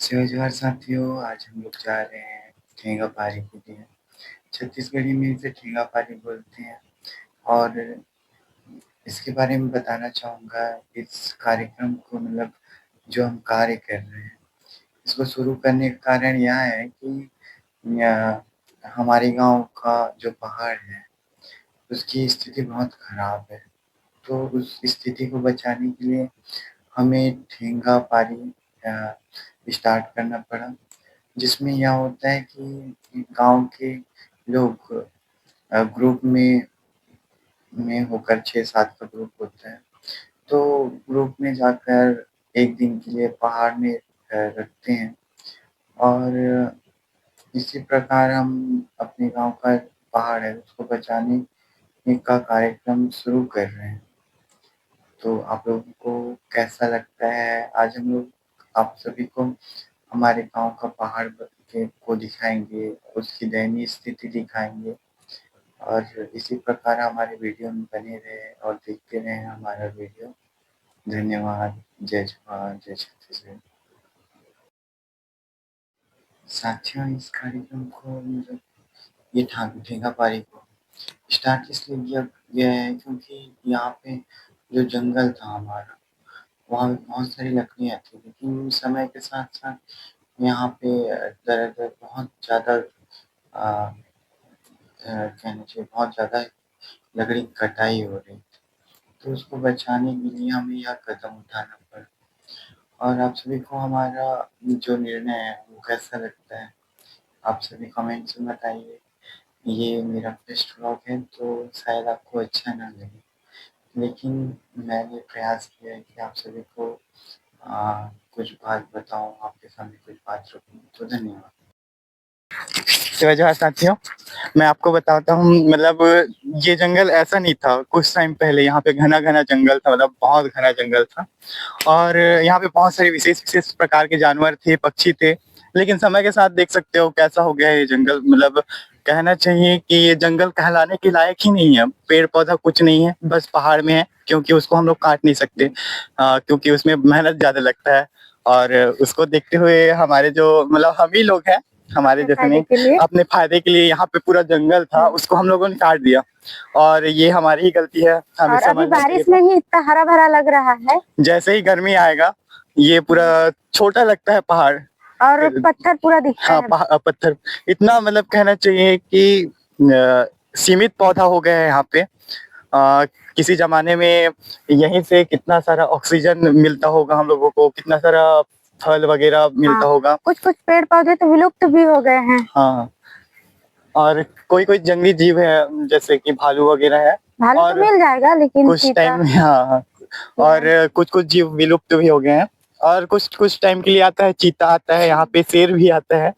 नमस्कार साथियों, आज हम लोग जा रहे हैं ठेंगा पारी के लिए। छत्तीसगढ़ी में इसे ठेंगा पारी बोलते हैं और इसके बारे में बताना चाहूँगा। इस कार्यक्रम को मतलब जो हम कार्य कर रहे हैं, इसको शुरू करने का कारण यह है कि हमारे गाँव का जो पहाड़ है, उसकी स्थिति बहुत खराब है। तो उस स्थिति को बचाने के लिए हमें ठेंगा पारी स्टार्ट करना पड़ा। जिसमें यह होता है कि गाँव के लोग ग्रुप में होकर 6-7 का ग्रुप होता है। तो ग्रुप में जाकर 1 दिन के लिए पहाड़ में रुकते हैं और इसी प्रकार हम अपने गाँव का पहाड़ है उसको बचाने का कार्यक्रम शुरू कर रहे हैं। तो आप लोगों को कैसा लगता है? आज हम लोग आप सभी को हमारे गाँव का पहाड़ को दिखाएँगे, उसकी दयनीय स्थिति दिखाएँगे और इसी प्रकार हमारे वीडियो में बने रहें और देखते रहें हमारा वीडियो। धन्यवाद। जय जवान, जय छत्तीसगढ़। साथियों, इस कार्यक्रम को मतलब ये ठेंगा पारी को स्टार्ट इसलिए किया गया है क्योंकि यहाँ पे जो जंगल था हमारा, वहाँ पे बहुत सारी लकड़ियाँ थी, लेकिन समय के साथ-साथ यहाँ पे दरअसल बहुत ज़्यादा कहना चाहिए बहुत ज़्यादा लकड़ी की कटाई हो रही थी। तो उसको बचाने के लिए हमें यह कदम उठाना पड़ा और आप सभी को हमारा जो निर्णय है वो कैसा लगता है? आप सभी कमेंट्स में बताइए। ये मेरा फर्स्ट व्लॉग है तो शायद आपको अच्छा ना लगे, लेकिन मैंने प्रयास किया है कि आप सभी को कुछ बात बताऊँ, आपके सामने कुछ बात रखूँ। तो धन्यवाद। जय जवाहर साथियों, मैं आपको बताता हूँ मतलब ये जंगल ऐसा नहीं था। कुछ टाइम पहले यहाँ पे घना-घना जंगल था, मतलब बहुत घना जंगल था और यहाँ पे बहुत सारे विशेष-विशेष प्रकार के जानवर थे, पक्षी थे। लेकिन समय के साथ देख सकते हो कैसा हो गया है ये जंगल, मतलब कहना चाहिए कि ये जंगल कहलाने के लायक ही नहीं है। पेड़-पौधा कुछ नहीं है, बस पहाड़ में है क्योंकि उसको हम लोग काट नहीं सकते क्योंकि उसमें मेहनत ज़्यादा लगता है और उसको देखते हुए हमारे जो मतलब हम ही लोग हैं, हमारे जैसे नहीं, अपने फ़ायदे के लिए यहाँ पे पूरा जंगल था, उसको हम लोगों ने काट दिया और ये हमारी ही गलती है। हमें और अभी समझना चाहिए बारिश था। में ही इतना हरा-भरा लग रहा है जैसे ही गर्मी आएगा, ये पूरा छोटा लगता है पहाड़। और पत्थर पूरा दिखता हाँ, है। पत्थर इतना मतलब कहना चाहिए कि सीमित पौधा हो गया है यहाँ पे। किसी ज़माने में यहीं से कितना सारा ऑक्सीजन मिलता होगा हम लोगों को, कितना सारा फल वगैरह मिलता हाँ, होगा। कुछ-कुछ पेड़-पौधे तो विलुप्त भी हो गए हैं। हाँ, और कोई-कोई जंगली जीव है, जैसे कि भालू वगैरह है भालू तो और मिल जाएगा लेकिन कुछ चीता, टाइम में हाँ, हाँ। हिरन। और कुछ-कुछ जीव विलुप्त भी हो गए हैं और कुछ-कुछ टाइम के लिए आता है, चीता आता है, यहाँ पे शेर भी आता है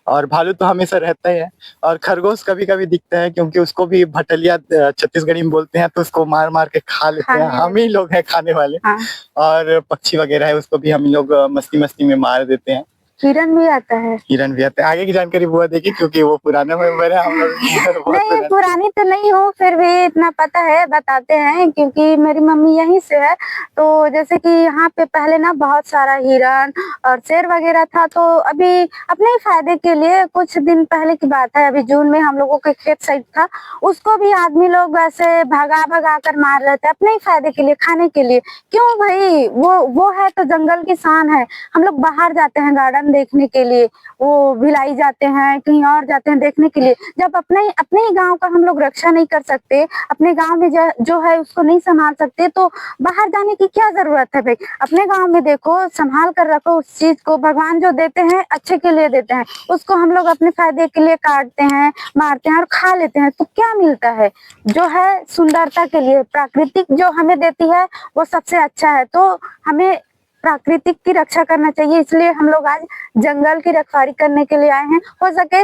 और भालू तो हमेशा रहता ही है और खरगोश कभी-कभी दिखता है क्योंकि उसको भी भटलिया छत्तीसगढ़ी में बोलते हैं, तो उसको मार-मार के खा लेते हैं। खाने हम ही लगते हैं। लोग हैं खाने वाले हाँ, और पक्षी वगैरह है, उसको भी हम लोग मस्ती-मस्ती में मार देते हैं। हिरन भी आता है। हिरन भी आते हैं। आगे की जानकारी बुआ देगी क्योंकि वो पुराना मेंबर है, हम लोग बहुत नहीं, पुराने। पुरानी तो नहीं हूँ, फिर भी इतना पता है, बताते हैं क्योंकि मेरी मम्मी यहीं से है। तो जैसे कि यहाँ पे पहले ना बहुत सारा हिरन और शेर वगैरह था, तो अभी अपने ही फ़ायदे के लिए कुछ दिन पहले की बात है, अभी जून में हम लोगों के खेत साइड था, उसको भी आदमी लोग वैसे भगा-भगा कर मार रहे थे, अपने ही फ़ायदे के लिए, खाने के लिए। क्यों भई? वो है तो जंगल की शान है। हम लोग बाहर जाते हैं गार्डन देखने के लिए, वो भिलाई जाते हैं, कहीं और जाते हैं देखने के लिए। जब अपने ही गाँव का हम लोग रक्षा नहीं कर सकते, अपने गाँव में जो है उसको नहीं संभाल सकते, तो बाहर जाने की क्या ज़रूरत है भई? अपने गाँव में देखो, संभाल कर रखो उस चीज़ को, भगवान जो देते हैं अच्छे के लिए देते हैं, उसको हम लोग अपने फ़ायदे के लिए काटते हैं, मारते हैं और खा लेते हैं, तो क्या मिलता है? जो है सुंदरता के लिए, प्राकृतिक जो हमें देती है, वो सबसे अच्छा है, तो हमें प्राकृतिक की रक्षा करना चाहिए, इसलिए हम लोग आज जंगल की रखवाली करने के लिए आए हैं। हो सके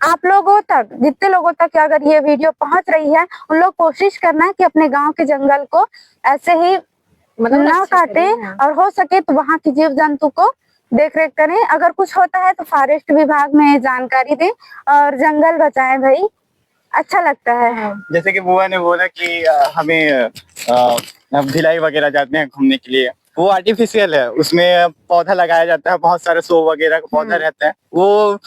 आप लोगों तक, जितने लोगों तक अगर ये वीडियो पहुंच रही है, उन लोग कोशिश करना है कि अपने गांव के जंगल को ऐसे ही मतलब ना काटे और हो सके तो वहां की जीव जंतु को देख रेख करें। अगर कुछ होता है तो फॉरेस्ट विभाग में जानकारी दें और जंगल बचाएं भाई, अच्छा लगता है। जैसे कि बुआ ने बोला कि हमें भिलाई वगैरह जाते हैं घूमने के लिए वो आर्टिफिशियल है, उसमें पौधा लगाया जाता है, बहुत सारे शो वगैरह का पौधा रहता है, वो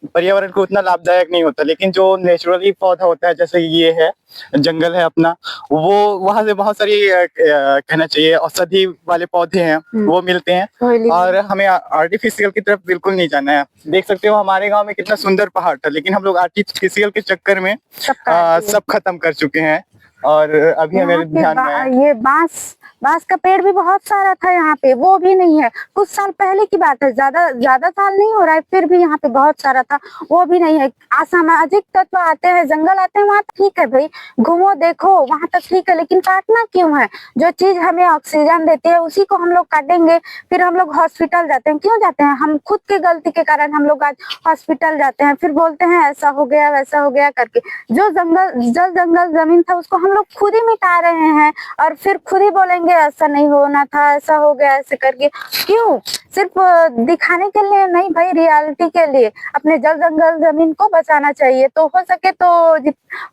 पर्यावरण को उतना लाभदायक नहीं होता। लेकिन जो नेचुरली पौधा होता है, जैसे ये है, जंगल है अपना, वो वहाँ से बहुत सारी कहना चाहिए औषधि वाले पौधे हैं, वो मिलते हैं। और हमें आर्टिफिशियल की तरफ बिल्कुल नहीं जाना है। देख सकते हो हमारे गाँव में कितना सुंदर पहाड़ था, लेकिन हम लोग आर्टिफिशियल के चक्कर में सब खत्म कर चुके हैं। और अभी हमें ध्यान में ये बांस का पेड़ भी बहुत सारा था यहाँ पे, वो भी नहीं है। कुछ साल पहले की बात है, ज्यादा साल नहीं हो रहा है, फिर भी यहाँ पे बहुत सारा था, वो भी नहीं है। असामाजिक तत्व आते हैं, जंगल आते हैं, वहाँ ठीक है भाई, घूमो देखो, वहां तक ठीक है, लेकिन काटना क्यों है? जो चीज हमें ऑक्सीजन देती है उसी को हम लोग काटेंगे, फिर हम लोग हॉस्पिटल जाते हैं। क्यों जाते हैं? हम खुद की गलती के कारण हम लोग आज हॉस्पिटल जाते हैं, फिर बोलते हैं ऐसा हो गया वैसा हो गया करके। जो जंगल जमीन था उसको हम लोग खुद ही मिटा रहे हैं, और फिर खुद ही बोलेंगे ऐसा नहीं होना था, ऐसा हो गया ऐसे करके। क्यों? सिर्फ दिखाने के लिए नहीं भाई, रियलिटी के लिए अपने जंगल जमीन को बचाना चाहिए। तो हो सके तो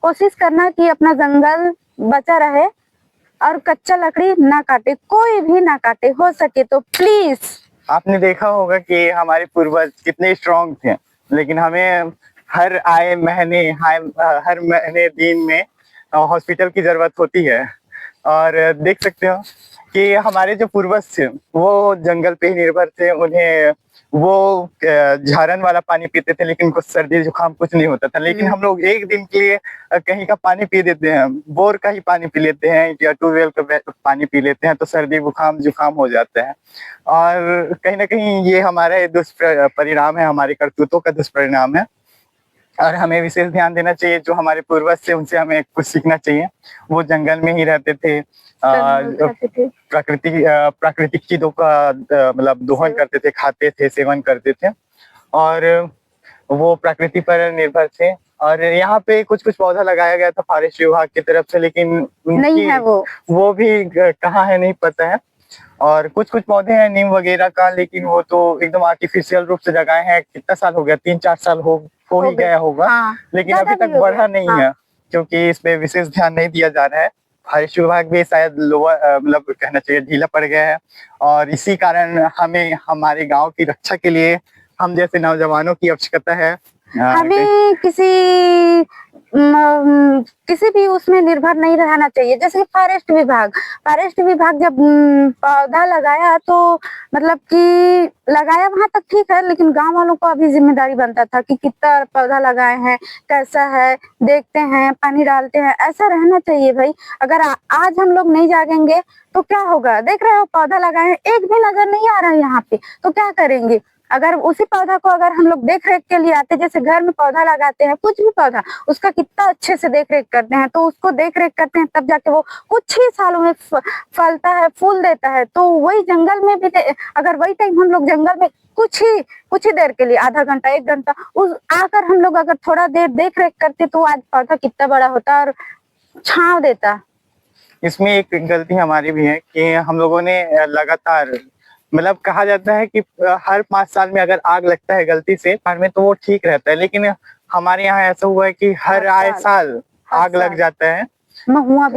कोशिश करना कि अपना जंगल बचा रहे, और कच्चा लकड़ी ना काटे, कोई भी ना काटे, हो सके तो प्लीज। आपने देखा होगा कि हमारे पूर्वज कितने स्ट्रांग थे, लेकिन हमें हर महीने दिन में हॉस्पिटल की जरूरत होती है। और देख सकते हो कि हमारे जो पूर्वज थे वो जंगल पे ही निर्भर थे, उन्हें वो झरन वाला पानी पीते थे, लेकिन कुछ सर्दी जुकाम कुछ नहीं होता था। लेकिन हम लोग एक दिन के लिए कहीं का पानी पी लेते हैं, बोर का ही पानी पी लेते हैं या ट्यूबवेल का पानी पी लेते हैं, तो सर्दी जुकाम हो जाता है। और कहीं ना कहीं ये हमारा दुष्परिणाम है, हमारे करतूतों का दुष्परिणाम है। और हमें विशेष ध्यान देना चाहिए, जो हमारे पूर्वज थे उनसे हमें कुछ सीखना चाहिए। वो जंगल में ही रहते थे, प्राकृतिक चीजों का मतलब दोहन करते थे, खाते थे, सेवन करते थे, और वो प्रकृति पर निर्भर थे। और यहाँ पे कुछ पौधा लगाया गया था फॉरेस्ट विभाग की तरफ से, लेकिन नहीं है वो भी कहाँ है नहीं पता है। और कुछ पौधे हैं नीम वगैरह का, लेकिन वो तो एकदम आर्टिफिशियल रूप से लगाए हैं। कितना साल हो गया, 3-4 साल हो ही गया होगा। लेकिन अभी तक बढ़ा नहीं है, क्योंकि इस पे विशेष ध्यान नहीं दिया जा रहा है। फॉरेस्ट विभाग भी शायद मतलब कहना चाहिए ढीला पड़ गया है, और इसी कारण हमें हमारे गांव की रक्षा के लिए हम जैसे नौजवानों की आवश्यकता है। हमें किसी भी उसमें निर्भर नहीं रहना चाहिए। जैसे फॉरेस्ट विभाग जब पौधा लगाया, तो मतलब कि लगाया वहां तक ठीक है, लेकिन गांव वालों को अभी जिम्मेदारी बनता था कि कितना पौधा लगाए हैं, कैसा है, देखते हैं, पानी डालते हैं, ऐसा रहना चाहिए भाई। अगर आज हम लोग नहीं जागेंगे तो क्या होगा? देख रहे हो पौधा लगाए हैं, एक भी नजर नहीं आ रहा है यहाँ पे, तो क्या करेंगे? अगर उसी पौधा को अगर हम लोग देख रेख के लिए आते, जैसे घर में पौधा लगाते हैं, कुछ भी पौधा, उसका कितना अच्छे से देख रेख करते हैं, तो उसको देख रेख करते हैं, तब जाके वो कुछ ही सालों में फलता है, फूल देता है। तो वही जंगल में भी अगर वही टाइम हम लोग जंगल में कुछ ही देर के लिए, आधा घंटा 1 घंटा उस आकर हम लोग अगर थोड़ा देर देख रेख करते, तो आज पौधा कितना बड़ा होता और छांव देता। इसमें एक गलती हमारी भी है कि हम लोगों ने लगातार, मतलब कहा जाता है कि हर 5 साल में अगर आग लगता है गलती से घर में, तो वो ठीक रहता है। लेकिन हमारे यहाँ ऐसा हुआ है कि हर आए साल आग लग जाता है। महुआ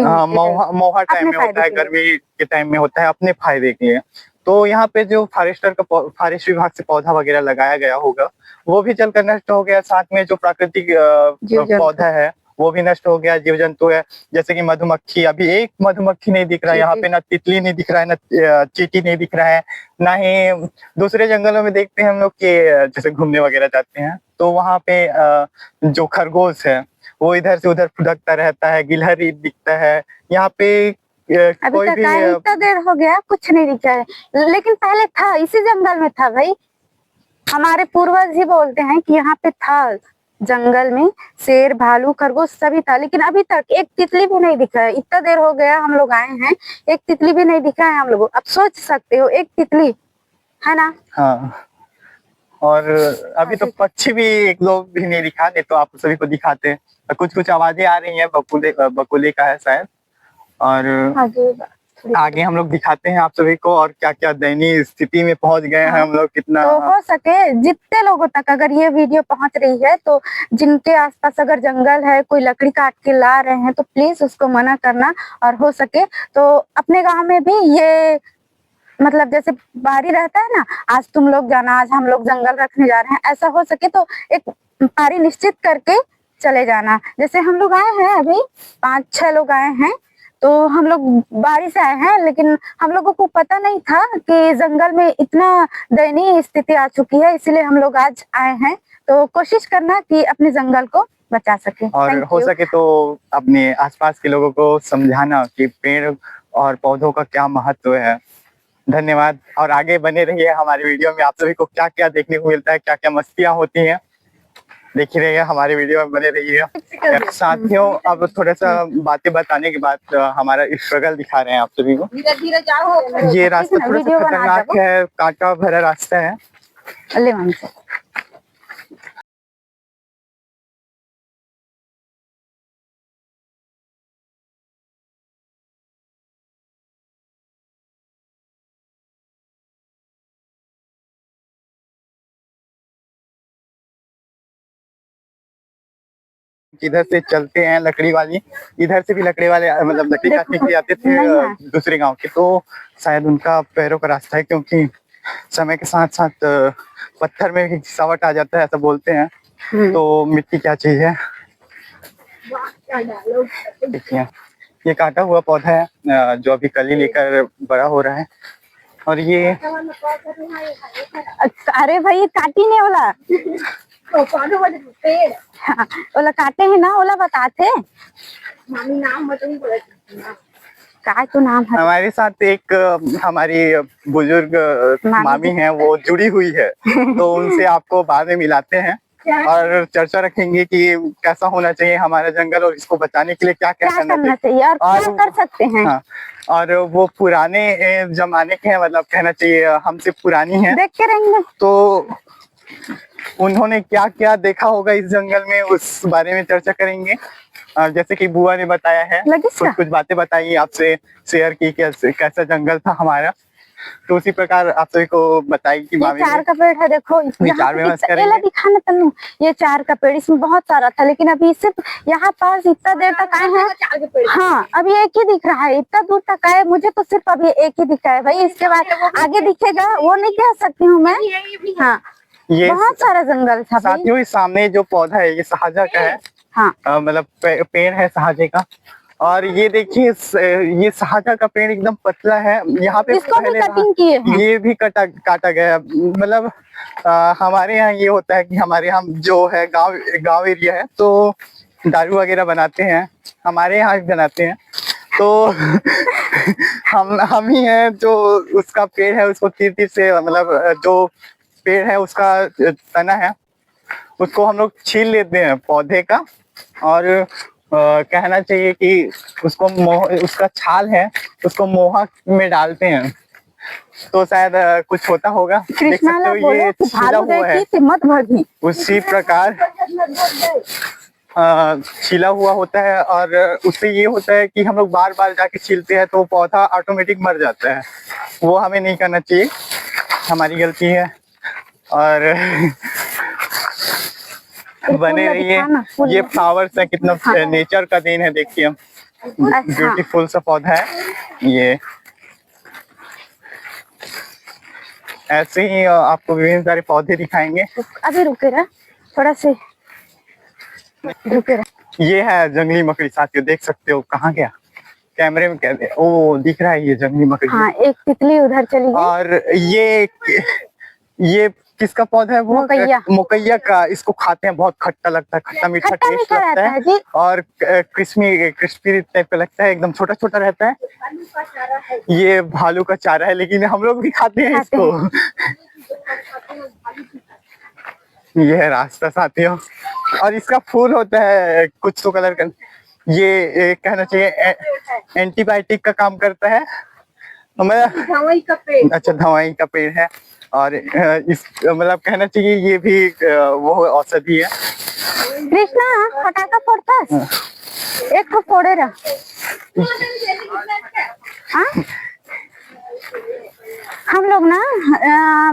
टाइम में होता है, गर्मी के टाइम में होता है, अपने फायदे के लिए। तो यहाँ पे जो फॉरेस्ट विभाग से पौधा वगैरह लगाया गया होगा, वो भी जलकर नष्ट हो गया। साथ में जो प्राकृतिक पौधा है वो भी नष्ट हो गया, जीव जंतु है, जैसे कि मधुमक्खी। अभी एक मधुमक्खी नहीं दिख रहा है यहाँ पे, ना तितली नहीं दिख रहा है, ना चींटी नहीं दिख रहा है, ना ही दूसरे जंगलों में देखते हैं हम लोग कि जैसे घूमने वगैरह जाते हैं, तो वहाँ पे जो खरगोश है वो इधर से उधर फुदकता रहता है, गिलहरी दिखता है। यहाँ पे कोई भी इतना देर हो गया कुछ नहीं दिखा है, लेकिन पहले था, इसी जंगल में था भाई। हमारे पूर्वज ही बोलते हैं कि यहाँ पे था, जंगल में शेर, भालू, खरगोश सभी था, लेकिन अभी तक एक तितली भी नहीं दिखा है। इतना देर हो गया हम लोग आए हैं, एक तितली भी नहीं दिखा है हम लोगों। अब सोच सकते हो, एक तितली है ना। हाँ, और अभी तो पक्षी भी 1-2 भी नहीं दिखा, नहीं तो आप सभी को दिखाते हैं। कुछ आवाजें आ रही हैं, बकुले का है शायद। और आगे हम लोग दिखाते हैं आप सभी को, और क्या क्या दयनीय स्थिति में पहुंच गए हैं हम लोग, कितना। तो हो सके जितने लोगों तक अगर ये वीडियो पहुंच रही है, तो जिनके आसपास अगर जंगल है, कोई लकड़ी काट के ला रहे हैं, तो प्लीज उसको मना करना। और हो सके तो अपने गांव में भी ये मतलब जैसे बारी रहता है ना, आज तुम लोग जाना, आज हम लोग जंगल रखने जा रहे हैं, ऐसा हो सके तो एक बारी निश्चित करके चले जाना। जैसे हम लोग आए हैं अभी 5-6 लोग आए हैं, तो हम लोग बारी से आए हैं, लेकिन हम लोगों को पता नहीं था कि जंगल में इतना दयनीय स्थिति आ चुकी है, इसीलिए हम लोग आज आए हैं। तो कोशिश करना कि अपने जंगल को बचा सके। और हो सके तो अपने आसपास के लोगों को समझाना कि पेड़ और पौधों का क्या महत्व है। धन्यवाद, और आगे बने रहिए हमारे वीडियो में। आप सभी को क्या क्या देखने को मिलता है, क्या क्या मस्तियां होती हैं, देख ही रहिए हमारे वीडियो में, बने रहिएगा। साथियों, अब थोड़ा सा बातें बताने के बाद हमारा स्ट्रगल दिखा रहे हैं आप सभी को। धीरे जाओ। ये रास्ता थोड़ा सा खतरनाक है, कांटा भरा रास्ता है। इधर से चलते हैं लकड़ी वाली, इधर से भी लकड़ी वाले मतलब लकड़ी काटने के लिए आते थे दूसरे गांव के, तो शायद उनका पैरों का रास्ता है, क्योंकि समय के साथ साथ पत्थर में भी गिरावट आ जाता है, ऐसा बोलते हैं। तो मिट्टी क्या चीज है, देखिए ये काटा हुआ पौधा है जो अभी कली लेकर बड़ा हो रहा है। और ये अरे भाई, ये काटी नहीं वाला पेड़, हाँ, ओला काटे है ना, ओला बताते मामी नाम बताई का तो नाम है। हमारे साथ एक हमारी बुजुर्ग मामी है, वो जुड़ी हुई है, तो उनसे आपको बाद में मिलाते हैं और चर्चा रखेंगे कि कैसा होना चाहिए हमारा जंगल और इसको बचाने के लिए क्या क्या करना चाहिए और क्या कर सकते हैं। हाँ, और वो पुराने जमाने के हैं, मतलब कहना चाहिए हमसे पुरानी है, देख के रहेंगे। तो उन्होंने क्या क्या देखा होगा इस जंगल में, उस बारे में चर्चा करेंगे। जैसे कि बुआ ने बताया है, कुछ बातें बताई, आपसे शेयर की कैसा जंगल था हमारा, तो उसी प्रकार आप सभी को बताई कि ये 4 का पेड़ है, देखो विचार विमर्श करेंगे। दिखाना तन्नू, ये 4 का पेड़, इसमें बहुत सारा था, लेकिन अभी सिर्फ यहाँ पास इतना देर तक आए हैं। हाँ, अभी एक ही दिख रहा है, इतना दूर तक आए, मुझे तो सिर्फ अभी एक ही दिखा है भाई, इसके बाद आगे दिखेगा वो नहीं कह सकती हूँ मैं। हाँ, ये बहुत सारा जंगल था। साथियों, इस सामने जो पौधा है ये शाहजहाँ का है। हाँ, मतलब पेड़ है शाहजहाँ का, और ये देखिए ये शाहजहाँ का पेड़ एकदम पतला है, यहाँ पे पहले कटिंग किए हैं। ये भी काटा गया। मतलब हमारे यहाँ ये होता है कि हमारे यहाँ जो है गांव एरिया है, तो दारू वगैरह बनाते हैं, हमारे यहाँ भी बनाते हैं, तो हम ही हैं जो उसका पेड़ है उसको तीर से, मतलब जो पेड़ है उसका तना है उसको हम लोग छील लेते हैं पौधे का, और कहना चाहिए कि उसको उसका छाल है उसको मोहा में डालते हैं, तो शायद कुछ होता होगा। देख सकते हो ये छिला हुआ है, उसी प्रकार छिला हुआ होता है, और उससे ये होता है कि हम लोग बार बार जाके छीलते हैं तो पौधा ऑटोमेटिक मर जाता है, वो हमें नहीं करना चाहिए, हमारी गलती है। और बने रहिए, ये फ्लावर्स है, कितना नेचर का देन है, देखिए ब्यूटीफुल सा पौधा है ये। ऐसे ही आपको विभिन्न सारे पौधे दिखाएंगे। अभी रुके रहा, थोड़ा से रुके रहा। ये है जंगली मकड़ी साथियों, देख सकते हो, कहाँ गया कैमरे में, कहते हैं ओ दिख रहा है ये जंगली मकड़ी। हाँ, एक तितली उधर चली गई। और ये किसका पौधा है, वो मोकैया का, इसको खाते हैं, बहुत खट्टा लगता है, खट्टा मीठा टेस्ट लगता है, और क्रिस्पी टाइप का लगता है, एकदम छोटा छोटा रहता है। ये भालू का चारा है, लेकिन हम लोग भी खाते हैं इसको। ये है रास्ता साथियों, और इसका फूल होता है कुछ तो कलर का, ये कहना चाहिए एंटीबायोटिक का काम करता है। धवाई का पेड़, अच्छा धवाई का पेड़ है, और इस मतलब कहना चाहिए ये भी वो औषधि है। कृष्णा फटाका फोड़ता है, एक तो फोड़े रहा। हम लोग ना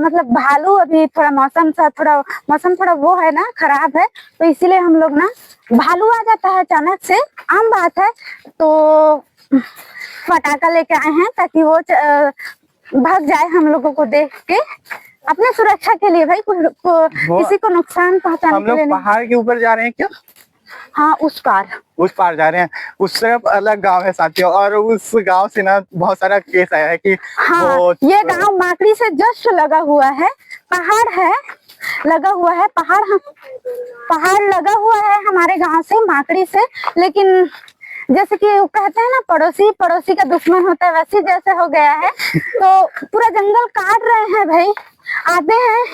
मतलब भालू, अभी थोड़ा मौसम थोड़ा वो है ना, खराब है, तो इसीलिए हम लोग ना भालू आ जाता है अचानक से, आम बात है, तो फटाका लेके आए हैं ताकि वो भाग जाए हम लोगों को देख के, अपने सुरक्षा के लिए भाई, किसी को नुकसान पहुंचाने हम के लिए लोग नहीं। पहाड़ के ऊपर जा रहे हैं क्या? हाँ, उस पार जा रहे हैं। उस तरफ अलग गांव है साथियों, और उस गांव से ना बहुत सारा केस आया है कि हाँ, ये गांव माकड़ी से जस्ट लगा हुआ है, पहाड़ है, लगा हुआ है पहाड़ लगा हुआ है हमारे गांव से, माकड़ी से। लेकिन जैसे कि वो कहते हैं ना, पड़ोसी का दुश्मन होता है, वैसे जैसे हो गया है। तो पूरा जंगल काट रहे हैं भाई, आते हैं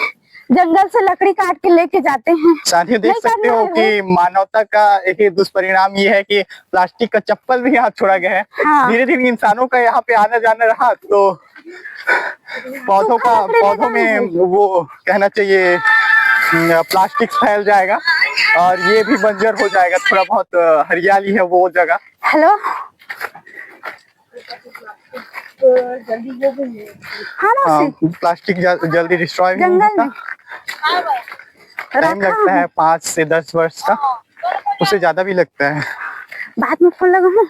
जंगल से लकड़ी काट के लेके जाते हैं। साथियों देख सकते हो कि मानवता का एक ही दुष्परिणाम ये है कि प्लास्टिक का चप्पल भी यहाँ छोड़ा गया है। हाँ। धीरे धीरे इंसानों का यहाँ पे आना जाना रहा तो पौधों में वो कहना चाहिए प्लास्टिक फैल जाएगा और ये भी बंजर हो जाएगा, थोड़ा बहुत हरियाली है वो जगह। हेलो, हाँ, प्लास्टिक जल्दी डिस्ट्रॉय भी नहीं जंगल होता। में टाइम लगता है 5 से 10 वर्ष का, उससे ज्यादा भी लगता है। बाद में फोन लगा,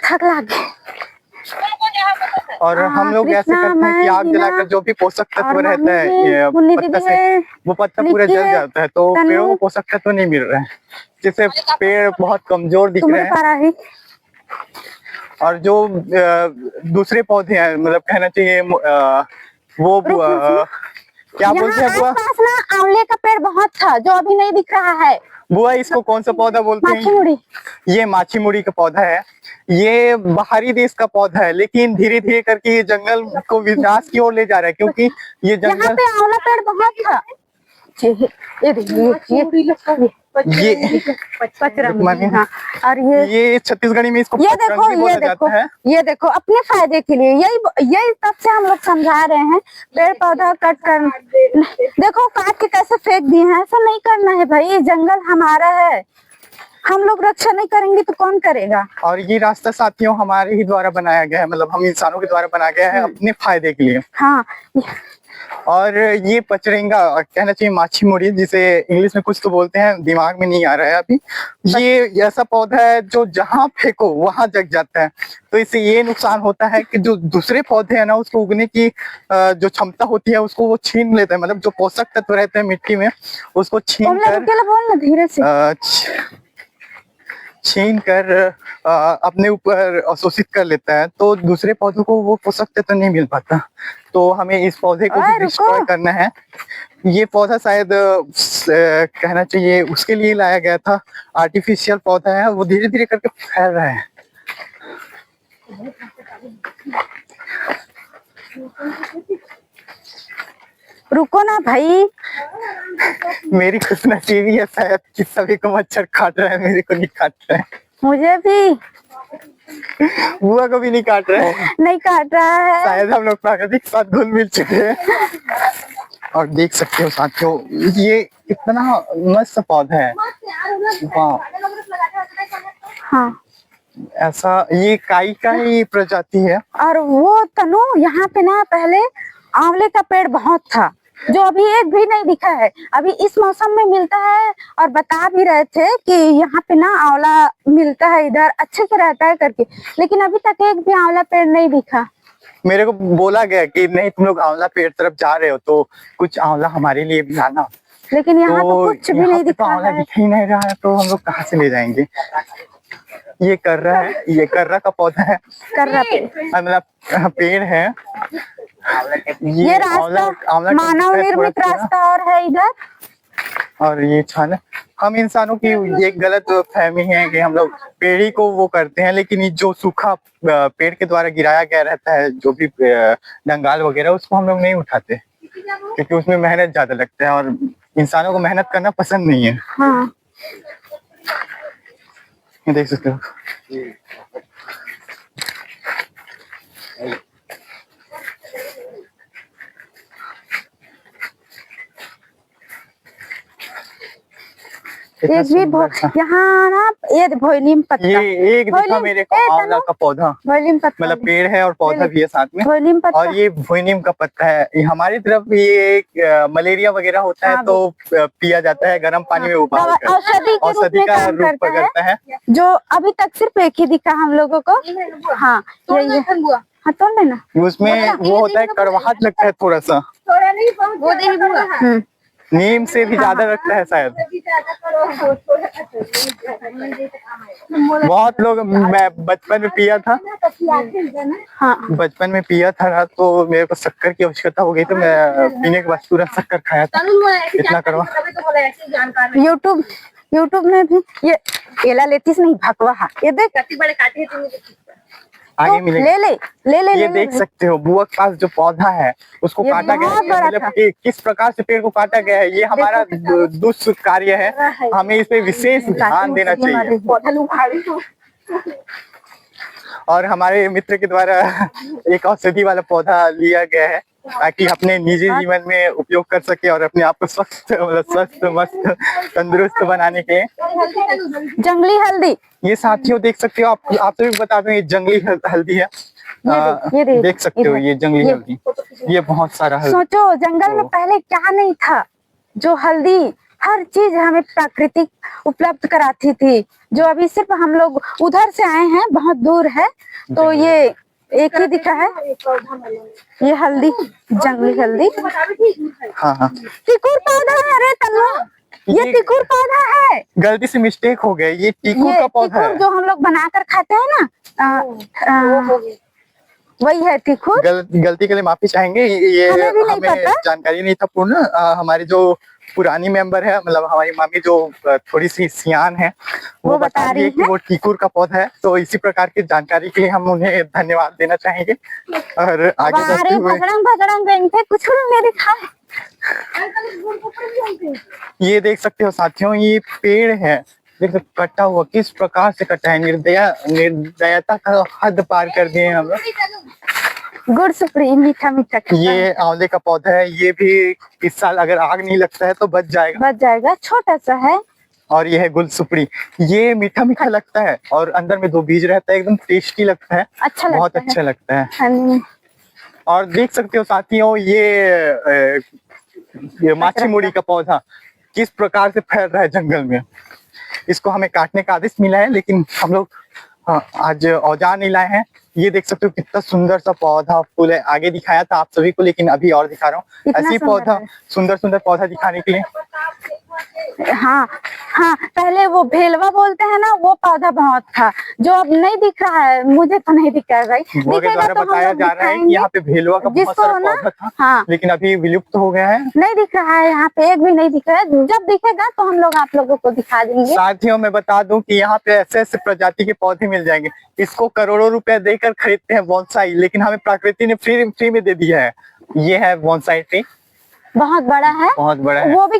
थक लगे। और हम लोग ऐसे करते हैं कि आग जलाकर जो भी पोषक तत्व रहता है पत्ता से, वो पत्ता पूरा जल जाता है, तो पेड़ों को पोषक तत्व नहीं मिल रहा है, जिससे पेड़ बहुत कमजोर दिख रहे हैं। और जो दूसरे पौधे हैं, मतलब कहना चाहिए वो क्या बोलते हैं बुआ? आसपास ना आंवले का पेड़ बहुत था जो अभी नहीं दिख रहा है। बुआ इसको कौन सा पौधा बोलते हैं? ये माछी मुड़ी का पौधा है। ये बाहरी देश का पौधा है, लेकिन धीरे धीरे करके ये जंगल को विनाश की ओर ले जा रहा है, क्योंकि ये जंगल, यहाँ पे आंवला पेड़ बहुत था। हाँ, और ये छत्तीसगढ़ी में इसको ये देखो अपने फायदे के लिए, यही तब से हम लोग समझा रहे हैं, पेड़ पौधा कट कर, देखो काट के कैसे फेंक दिए हैं। ऐसा नहीं करना है भाई, जंगल हमारा है, हम लोग रक्षा नहीं करेंगे तो कौन करेगा? और ये रास्ता साथियों हमारे ही द्वारा बनाया गया है, मतलब हम इंसानों के द्वारा बनाया गया है अपने फायदे के लिए। हाँ। और ये पचरेंगा कहना चाहिए माछी मुड़ी, जिसे इंग्लिश में कुछ तो बोलते हैं, दिमाग में नहीं आ रहा है अभी। ये ऐसा पौधा है जो जहाँ फेंको वहां जग जाता है। तो इससे ये नुकसान होता है कि जो दूसरे पौधे हैं ना, उसको उगने की जो क्षमता होती है उसको वो छीन लेता है, मतलब जो पोषक तत्व रहते हैं मिट्टी में उसको छीन कर अपने ऊपर अवशोषित कर लेता है। तो दूसरे पौधों को वो पोषक तत्व नहीं मिल पाता, तो हमें इस पौधे को भी डिस्ट्रॉय करना है। ये पौधा शायद कहना चाहिए उसके लिए लाया गया था, आर्टिफिशियल पौधा है, वो धीरे धीरे करके फैल रहा है। रुको ना भाई, मेरी खुशनसीबी है शायद कि सभी को मच्छर काट रहा है, मेरे को नहीं काट रहा है। मुझे भी, बुआ को भी नहीं काट रहा है। नहीं काट रहा है, शायद हम लोग प्राकृतिक साथ घुल मिल चुके हैं। और देख सकते हो साथियों, ये कितना मस्त पौधा है। वाह, हाँ, ऐसा ये काई का ही प्रजाति है। और वो तनु यहाँ पे ना पहले आंवले का पेड़ बहुत था, जो अभी एक भी नहीं दिखा है। अभी इस मौसम में मिलता है, और बता भी रहे थे कि यहाँ पे ना आंवला मिलता है, इधर अच्छे से रहता है करके, लेकिन अभी तक एक भी आंवला पेड़ नहीं दिखा। मेरे को बोला गया कि नहीं तुम लोग आंवला पेड़ तरफ जा रहे हो तो कुछ आंवला हमारे लिए भी लाना, लेकिन यहाँ तो कुछ भी नहीं दिखा है। दिख ही नहीं रहा है, तो हम लोग कहाँ से ले जाएंगे? ये कर्रा है, ये कर्रा का पौधा है, कर्रा मतलब पेड़ है। ये रास्ता मानव निर्मित रास्ता और है इधर, और ये छान। हम इंसानों की एक गलत फहमी है कि हम लोग पेड़ ही को वो करते हैं, लेकिन ये जो सूखा पेड़ के द्वारा गिराया गया रहता है, जो भी डंगाल वगैरह, उसको हम लोग नहीं उठाते, क्योंकि उसमें मेहनत ज्यादा लगता है और इंसानों को मेहनत करना पसंद नहीं है। हाँ। देख सकते हो एक भी यहाँ ना ये भोइलीम पत्ता, ये एक दिखा मेरे को आंवला का पौधा, भोइलीम पत्ता मतलब पेड़ है और पौधा भी है साथ में, भोइलीम पत्ता। और ये भोइनीम का पत्ता है। हमारी तरफ ये मलेरिया वगैरह होता है तो पिया जाता है गर्म पानी में उबाल कर, औषधि का रूप पकड़ता है, जो अभी तक सिर्फ एक ही दिखा हम लोगों को। हाँ, हाँ तोड़ लेना। उसमें वो होता है, कड़वाहट लगता है थोड़ा सा, थोड़ा नहीं वो दे बुआ। नीम से भी ज्यादा लगता है शायद। बहुत लोग, मैं बचपन में पिया था, हाँ बचपन में पिया था ना, तो मेरे को शक्कर की आवश्यकता हो गई, तो मैं पीने के बाद तुरंत शक्कर खाया था, इतना कड़वा। यूट्यूब में भी ये केला लेतीस नहीं भकवा, ये देख कति बड़े काटे आगे मिलेगा, ले ये देख सकते हो बुआ के पास जो पौधा है उसको काटा गया है, मतलब कि किस प्रकार से पेड़ को काटा गया है, ये हमारा दुष्कार्य है, हमें इस पे विशेष ध्यान देना चाहिए। और हमारे मित्र के द्वारा एक औषधि वाला पौधा लिया गया है ताकि अपने निजी जीवन में उपयोग कर सके और अपने आप को स्वस्थ, मतलब स्वस्थ मस्त तंदुरुस्त बनाने के। जंगली हल्दी, ये साथियों देख सकते हो, आप भी बता दूं, ये जंगली हल्दी है। ये देख सकते हो ये जंगली हल्दी, ये बहुत सारा हल्दी। सोचो जंगल में पहले क्या नहीं था, जो हल्दी हर चीज हमें प्राकृतिक उपलब्ध कराती थी, जो अभी सिर्फ हम लोग उधर से आए हैं, बहुत दूर है, तो ये एक ही दिखा है, ये हल्दी, जंगली हल्दी। हाँ हाँ, टिकुर पौधा है, अरे तन्नू ये टिकुर पौधा है, गलती से मिस्टेक हो गया, ये टिकुर का पौधा है जो हम लोग बनाकर खाते हैं ना, वही है टिकुर। गलती के लिए माफी चाहेंगे, ये हमें जानकारी नहीं था पूर्ण। हमारे जो पुरानी मेंबर है, मतलब हमारी मामी जो थोड़ी सी सियान है, वो बता रही है कि वो टिकुर का पौधा है, तो इसी प्रकार की जानकारी के लिए हम उन्हें धन्यवाद देना चाहेंगे। और आगे बढ़ते हुए कुछ नहीं दिखा, ये देख सकते हो साथियों, ये पेड़ है, देख सकते कटा हुआ, किस प्रकार से कटा है, निर्दयता का हद पार कर दिए हम लोग। गुड़ सुपड़ी मीठा मीठा, ये आंवले का पौधा है, ये भी इस साल अगर आग नहीं लगता है तो बच जाएगा, छोटा सा है। और ये है गुल सुपड़ी, ये मीठा मीठा लगता है और अंदर में 2 बीज रहता है, एकदम टेस्टी लगता है, बहुत अच्छा लगता है। और देख सकते हो साथियों, ये माछी मुड़ी का पौधा किस प्रकार से फैल रहा है जंगल में, इसको हमें काटने का आदेश मिला है, लेकिन हम लोग आज औजार नहीं लाए हैं। ये देख सकते हो कितना सुंदर सा पौधा फूल है, आगे दिखाया था आप सभी को, लेकिन अभी और दिखा रहा हूँ, ऐसी पौधा, सुंदर पौधा दिखाने के लिए। हाँ हाँ, पहले वो भेलवा बोलते हैं ना, वो पौधा बहुत था, जो अब नहीं दिख रहा है, मुझे तो नहीं दिख रहा है भाई, दिखेगा तो बताया जा रहा है कि यहाँ पे भेलवा का बहुत सारा पौधा था, हाँ, लेकिन अभी विलुप्त हो गया है, नहीं दिख रहा है, यहाँ पे एक भी नहीं दिख रहा है, जब दिखेगा तो हम लोग आप लोगों को दिखा देंगे। साथियों मैं बता दूं कि यहाँ पे ऐसे प्रजाति के पौधे मिल जाएंगे, इसको करोड़ों रुपए देकर खरीदते हैं बोनसाई, लेकिन हमें प्रकृति ने फ्री में दे दिया है। ये है बोनसाई ट्री, बहुत बड़ा है, वो भी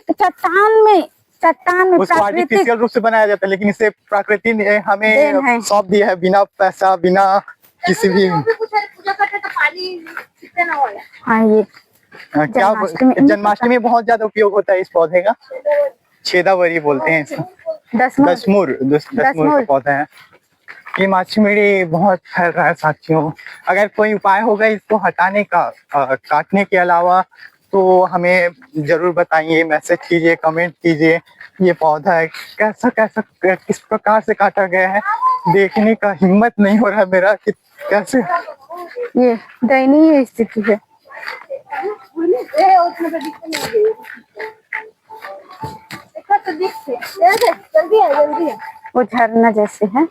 चट्टान में उसको आर्टिफिशियल रूप से बनाया जाता है, लेकिन इसे प्रकृति ने हमें सौंप दिया है, बिना पैसा, बिना किसी भी। हाँ, ये क्या जन्माष्टमी में बहुत ज्यादा उपयोग होता है इस पौधे का, छेदावरी बोलते हैं इसको, दशमुर का पौधा है। ये माछीमेड़ी बहुत फैल रहा है साथियों, अगर कोई उपाय होगा इसको हटाने का, काटने के अलावा, तो हमें जरूर बताइए, मैसेज कीजिए, कमेंट कीजिए। ये पौधा है कैसा किस प्रकार से काटा गया है, देखने का हिम्मत नहीं हो रहा मेरा कि कैसे, ये दयनीय स्थिति है। वो झरना जैसे है,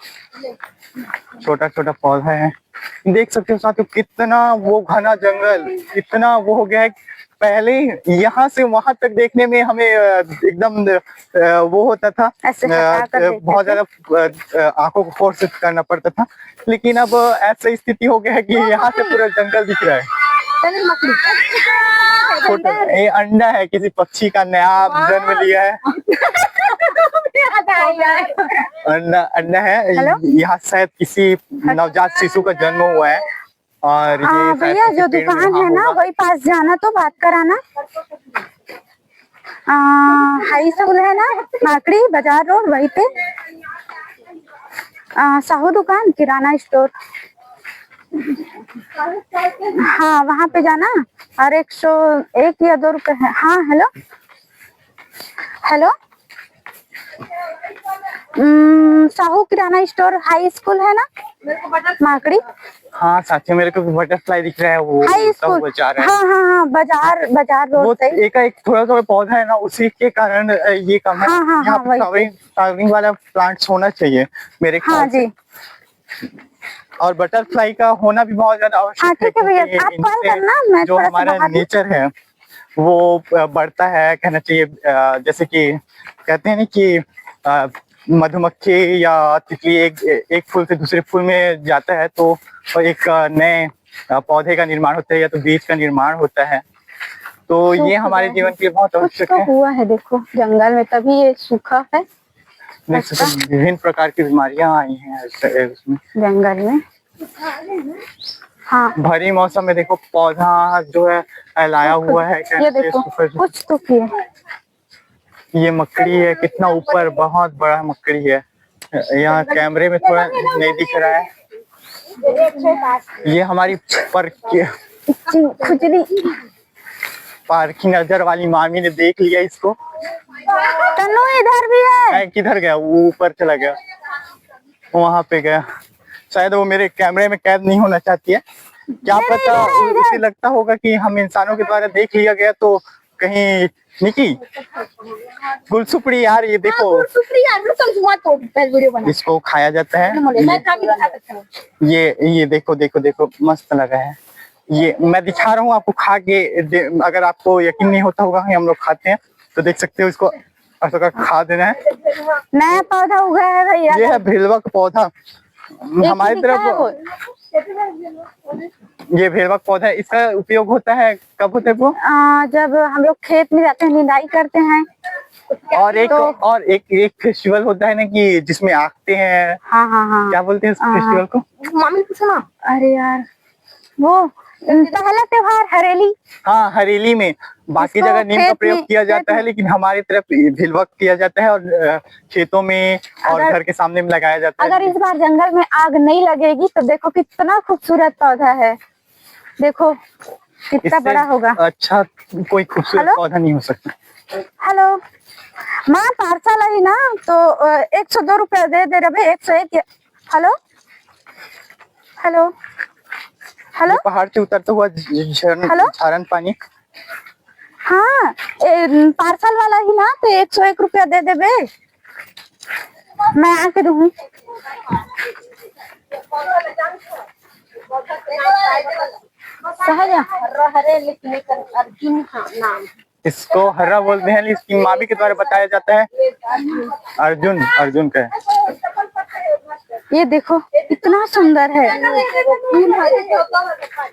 छोटा पौधा है, देख सकते हो साथियों, कितना वो घना जंगल, इतना वो हो गया है। पहले यहाँ से वहां तक देखने में हमें एकदम वो होता था, बहुत ज्यादा आंखों को फोर्स करना पड़ता था, लेकिन अब ऐसा स्थिति हो गया है कि यहाँ से पूरा जंगल दिख रहा है। छोटा ये अंडा है, किसी पक्षी का नया जन्म लिया है, अंडा है, यहाँ शायद किसी नवजात शिशु का जन्म हुआ है। और ये भैया जो दुकान है ना, वही पास जाना तो बात कराना, हाई स्कूल है ना, माकड़ी बाजार रोड, वही पे साहू दुकान, किराना स्टोर, हाँ वहाँ पे जाना, और 101 या 2 रुपए है। हाँ हेलो, साहू किराना स्टोर हाई स्कूल है ना, माकड़ी हाँ साथी, मेरे को बटरफ्लाई दिख रहा है, वो हाई उड़ता स्कूल। हुआ जा रहा है। हाँ हाँ हाँ, बाजार बाजार वो रोड से। एक थोड़ा थोड़ा पौधा है ना, उसी के कारण ये कम है। हाँ हाँ यहाँ हाँ, पे वही। फ्लावरिंग वाला प्लांट्स होना चाहिए मेरे हाँ ख्याल से। जी। और बटरफ्लाई का होना भी बहुत ज्यादा हाँ आवश्यक है, ठीक है भैया, क्योंकि आप कॉल इनसे करना, मैं जो थोड़ा सा हमारा बाहर हूँ। नेचर है वो बढ़ता है, कहना चाहिए। जैसे कि कहते हैं ना कि मधुमक्खी या तितली एक फूल से दूसरे फूल में जाता है, तो एक नए पौधे का निर्माण होता है, या तो बीज का निर्माण होता है। तो ये सूख हमारे गया जीवन है। के लिए बहुत कुछ आवश्यक तो है। हुआ है, देखो जंगल में, तभी ये सूखा है देख सकते हैं, विभिन्न प्रकार की बीमारियां आई हैं उसमें। जंगल में। हाँ, भरी मौसम में देखो पौधा जो है लाया हुआ है, ये देखो कुछ तो किए। ये मकड़ी है, कितना ऊपर, बहुत बड़ा मकड़ी है। यहाँ कैमरे में थोड़ा नहीं दिख रहा है। ये हमारी खुजली। पार की नजर वाली मामी ने देख लिया इसको। तन्नू इधर भी है। किधर गया? वो ऊपर चला गया, वहां पे गया। शायद वो मेरे कैमरे में कैद नहीं होना चाहती है, क्या पता उसे लगता होगा कि हम इंसानों के द्वारा देख लिया गया, तो कहीं निकी गुलसुपड़ी यार, ये देखो इसको खाया जाता है। ये देखो देखो देखो, मस्त लगा है। ये मैं दिखा रहा हूँ आपको खा के, अगर आपको यकीन नहीं होता होगा कि हम लोग खाते हैं, तो देख सकते हो इसको ऐसा खा देना है। नया पौधा उगा है भैया। ये है भेलवा का पौधा हमारी तरफ। ये भेलवा का पौधा है, इसका उपयोग होता है कब होता है वो? जब हम लोग खेत में जाते हैं, निदाई करते हैं। और एक फेस्टिवल होता है ना कि जिसमें आगते हैं। हाँ हाँ हाँ, क्या बोलते हैं उस फेस्टिवल को? मामी पूछो ना। अरे यार, वो पहला त्योहार हरेली। हाँ, हरेली में। बाकी जगह नीम का प्रयोग किया जाता है, लेकिन हमारी तरफ भिलवा किया जाता है, और खेतों में और घर के सामने में लगाया जाता है। अगर इस बार जंगल में आग नहीं लगेगी तो देखो कितना खूबसूरत पौधा है, देखो कितना बड़ा होगा। अच्छा, कोई खूबसूरत पौधा नहीं हो सकता। हेलो माँ, पार्सल आई ना, तो 102 रुपया दे रहे, 101। हेलो हेलो हेलो, पहाड़ से उतरता हुआ झरन पानी। हाँ, पार्सल वाला ही ना, तो 101 रुपया दे देबे, मैं आके दूँ। इसको हर्रा बोलते हैं, इसकी मामी के द्वारा बताया जाता है अर्जुन का है। ये देखो इतना सुंदर है।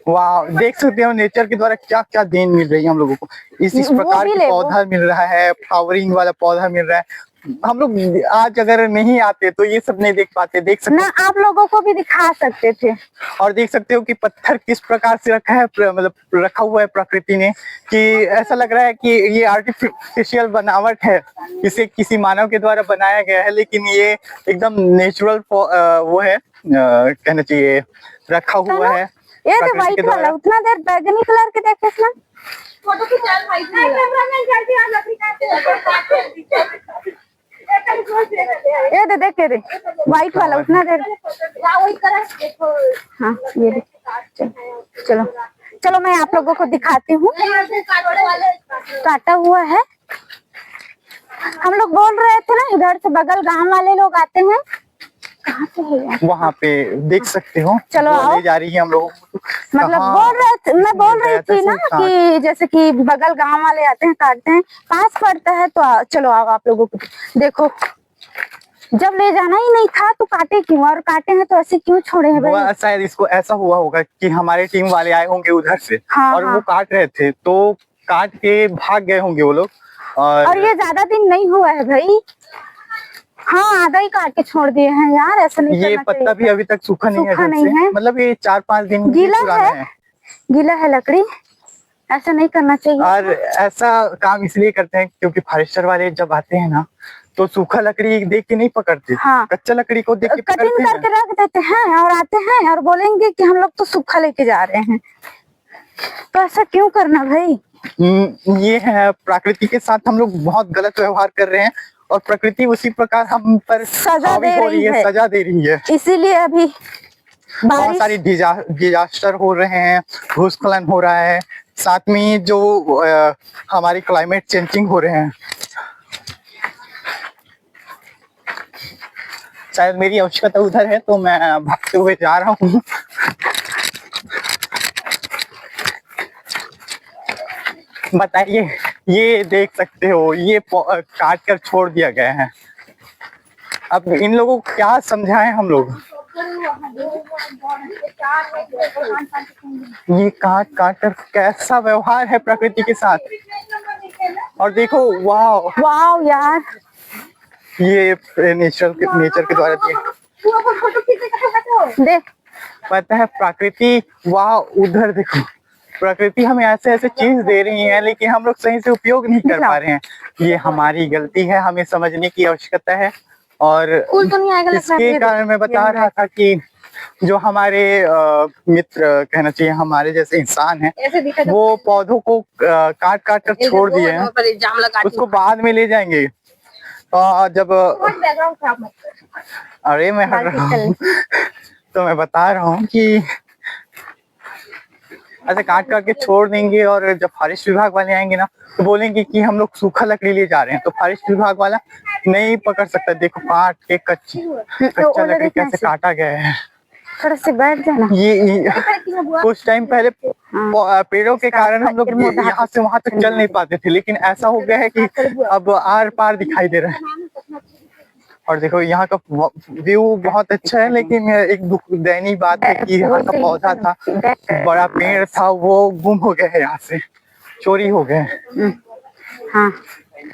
वाह, देख सकते हो नेचर के द्वारा क्या क्या देन मिल रही है हम लोगों को। इस प्रकार का पौधा मिल रहा है, फ्लावरिंग वाला पौधा मिल रहा है। हम लोग आज अगर नहीं आते तो ये सब नहीं देख पाते। देख सकते ना, आप लोगों को भी दिखा सकते थे। और देख सकते हो कि पत्थर किस प्रकार से रखा है, मतलब रखा हुआ है प्रकृति ने, कि ऐसा लग रहा है कि ये आर्टिफिशियल बनावट है, इसे किसी मानव के द्वारा बनाया गया है, लेकिन ये एकदम नेचुरल वो है, कहना चाहिए, रखा हुआ है। ये तो व्हाइट वाला, उतना देर बैगनी कलर के देखे ना, फोटो खिंचा भाई। ये दे, देख दे व्हाइट वाला, उतना देर। हाँ, ये देख। चलो चलो, मैं आप लोगों को दिखाती हूँ। काटा हुआ है। हम लोग बोल रहे थे ना, इधर से बगल गांव वाले लोग आते हैं। कहाँ से है? वहाँ पे देख सकते हो। चलो आओ। जा रही है हम लोग, मतलब मैं बोल रही थी ना कि जैसे कि बगल गांव वाले आते हैं, काटते हैं, पास पड़ता है, तो चलो आओ आप लोगों को देखो। जब ले जाना ही नहीं था तो काटे क्यों, और काटे हैं तो ऐसे क्यों छोड़े हैं भाई? शायद इसको ऐसा हुआ होगा कि हमारे टीम वाले आए होंगे उधर से। हाँ, और हाँ। वो काट रहे थे, तो काट के भाग गए होंगे वो लोग। और ये ज्यादा दिन नहीं हुआ है भाई। हाँ, आधा ही काट के छोड़ दिए हैं यार, ऐसा नहीं करना चाहिए। ये पत्ता भी अभी तक सूखा नहीं है, मतलब ये 4-5 दिन गीला है, गीला है लकड़ी, ऐसा नहीं करना चाहिए। और ऐसा काम इसलिए करते हैं क्योंकि फॉरेस्टर वाले जब आते हैं ना, तो सूखा लकड़ी देख के नहीं पकड़ते। हाँ, कच्चा लकड़ी को देख के कटिंग करके रख देते हैं, और आते हैं और बोलेंगे कि हम लोग तो सूखा लेके जा रहे हैं। तो ऐसा क्यों करना भाई? ये है, प्रकृति के साथ हम लोग बहुत गलत व्यवहार कर रहे हैं, और प्रकृति उसी प्रकार हम पर सजा हावी दे हो रही रही है, है। सजा दे रही है। इसीलिए अभी बहुत बारिश सारी डिजास्टर हो रहे हैं, भूस्खलन हो रहा है, साथ में जो हमारी क्लाइमेट चेंजिंग हो रहे हैं। शायद मेरी आवश्यकता उधर है तो मैं भागते हुए जा रहा हूँ। बताइए, ये देख सकते हो, ये काट कर छोड़ दिया गया है। अब इन लोगों को क्या समझाएं हम लोग। ये काट काट कर कैसा व्यवहार है प्रकृति के साथ। और देखो, वाह वाह यार, ये नेचर के द्वारा दिए। देख पता है प्रकृति, वाह उधर देखो, प्रकृति हमें ऐसे ऐसे चीज दे रही है लेकिन हम लोग सही से उपयोग नहीं कर पा रहे हैं। ये हमारी गलती है, हमें समझने की आवश्यकता है। और इसके कारण मैं बता रहा था कि जो हमारे मित्र कहना चाहिए, हमारे जैसे इंसान हैं, वो पौधों को काट काट कर छोड़ दिए हैं, उसको बाद में ले जाएंगे। जब अरे मैं हट रहा हूँ तो मैं बता रहा हूँ कि ऐसे काट काट के छोड़ देंगे और जब फॉरेस्ट विभाग वाले आएंगे ना तो बोलेंगे कि हम लोग सूखा लकड़ी ले जा रहे हैं, तो फॉरेस्ट विभाग वाला नहीं पकड़ सकता। देखो काट के कच्चा लकड़ी कैसे काटा गया है। थोड़ा से बैठ जाना। ये कुछ टाइम पहले पेड़ों के कारण हम लोग यहाँ से वहां तक चल नहीं पाते थे, लेकिन ऐसा हो गया है कि अब आर पार दिखाई दे रहा है। और देखो यहाँ का व्यू बहुत अच्छा है, लेकिन एक दुखदायी बात है कि यहाँ का पौधा था, बड़ा पेड़ था, वो गुम हो गया है, यहाँ से चोरी हो गए। हाँ,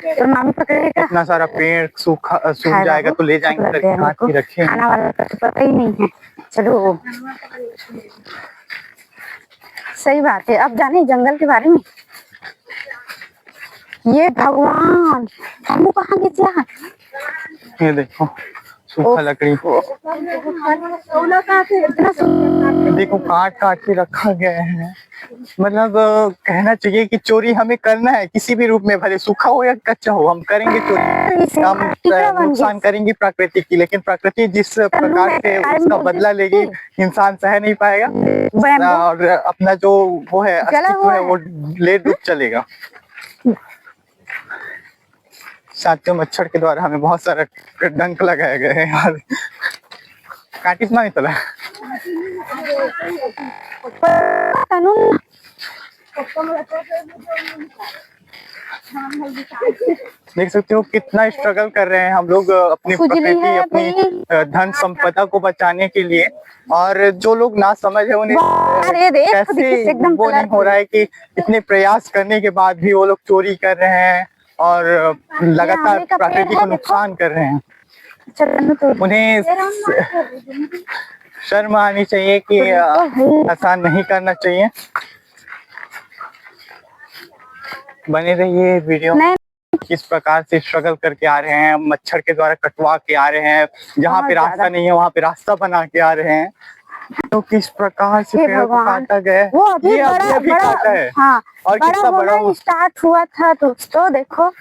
तो मामी पकड़ेगा। इतना सारा पेड़ सूख जाएगा तो ले जाएंगे, काट के रखेंगे। खाना वाला तो पता ही नहीं है। चलो, सही बात है। अब जाने जंगल के बारे में। ये भगवान, हमको कहाँ गया? ये देखो सूखा लकड़ी, देखो काट काट के रखा गया है। मतलब कहना चाहिए कि चोरी हमें करना है किसी भी रूप में, भले सूखा हो या कच्चा हो, हम करेंगे चोरी। हम नुकसान करेंगे प्रकृति की, लेकिन प्रकृति जिस प्रकार से उसका बदला लेगी इंसान सह नहीं पाएगा और अपना जो वो है अस्तित्व है वो ले डूब चलेगा। साथियों, मच्छर के द्वारा हमें बहुत सारा डंक लगाया गया है यार। काटिस ना चला। देख सकते हो कितना स्ट्रगल कर रहे हैं हम लोग अपनी प्रकृति, अपनी धन संपदा को बचाने के लिए। और जो लोग ना समझ है उन्हें कैसे वो नहीं हो रहा है कि इतने प्रयास करने के बाद भी वो लोग चोरी कर रहे हैं और लगातार प्रकृति को नुकसान कर रहे हैं। उन्हें शर्म आनी चाहिए कि ऐसा नहीं करना चाहिए। बने रहिए वीडियो में। किस प्रकार से स्ट्रगल करके आ रहे हैं, मच्छर के द्वारा कटवा के आ रहे हैं, जहाँ पे रास्ता नहीं है वहाँ पे रास्ता बना के आ रहे हैं। तो किस प्रकार से पेड़ को काटा गया, वो अभी अभी काटा है। हाँ, और कितना बड़ा स्टार्ट हुआ था दोस्तों, देखो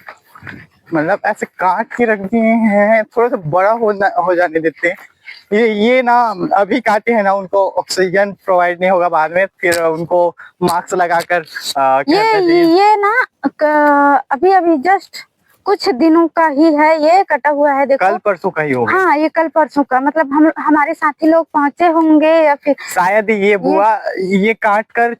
मतलब ऐसे काट के रख दिए हैं, थोड़ा सा बड़ा हो जाने देते हैं। ये ना अभी काटे हैं ना, उनको ऑक्सीजन प्रोवाइड नहीं होगा बाद में, फिर उनको मास्क लगाकर ये ना अभी जस्ट कुछ दिनों का ही है, ये कटा हुआ है। देखो कल परसों का ही होगा। हाँ, ये कल परसों का, मतलब हमारे साथी लोग पहुंचे होंगे या फिर शायद ये बुआ ये काट कर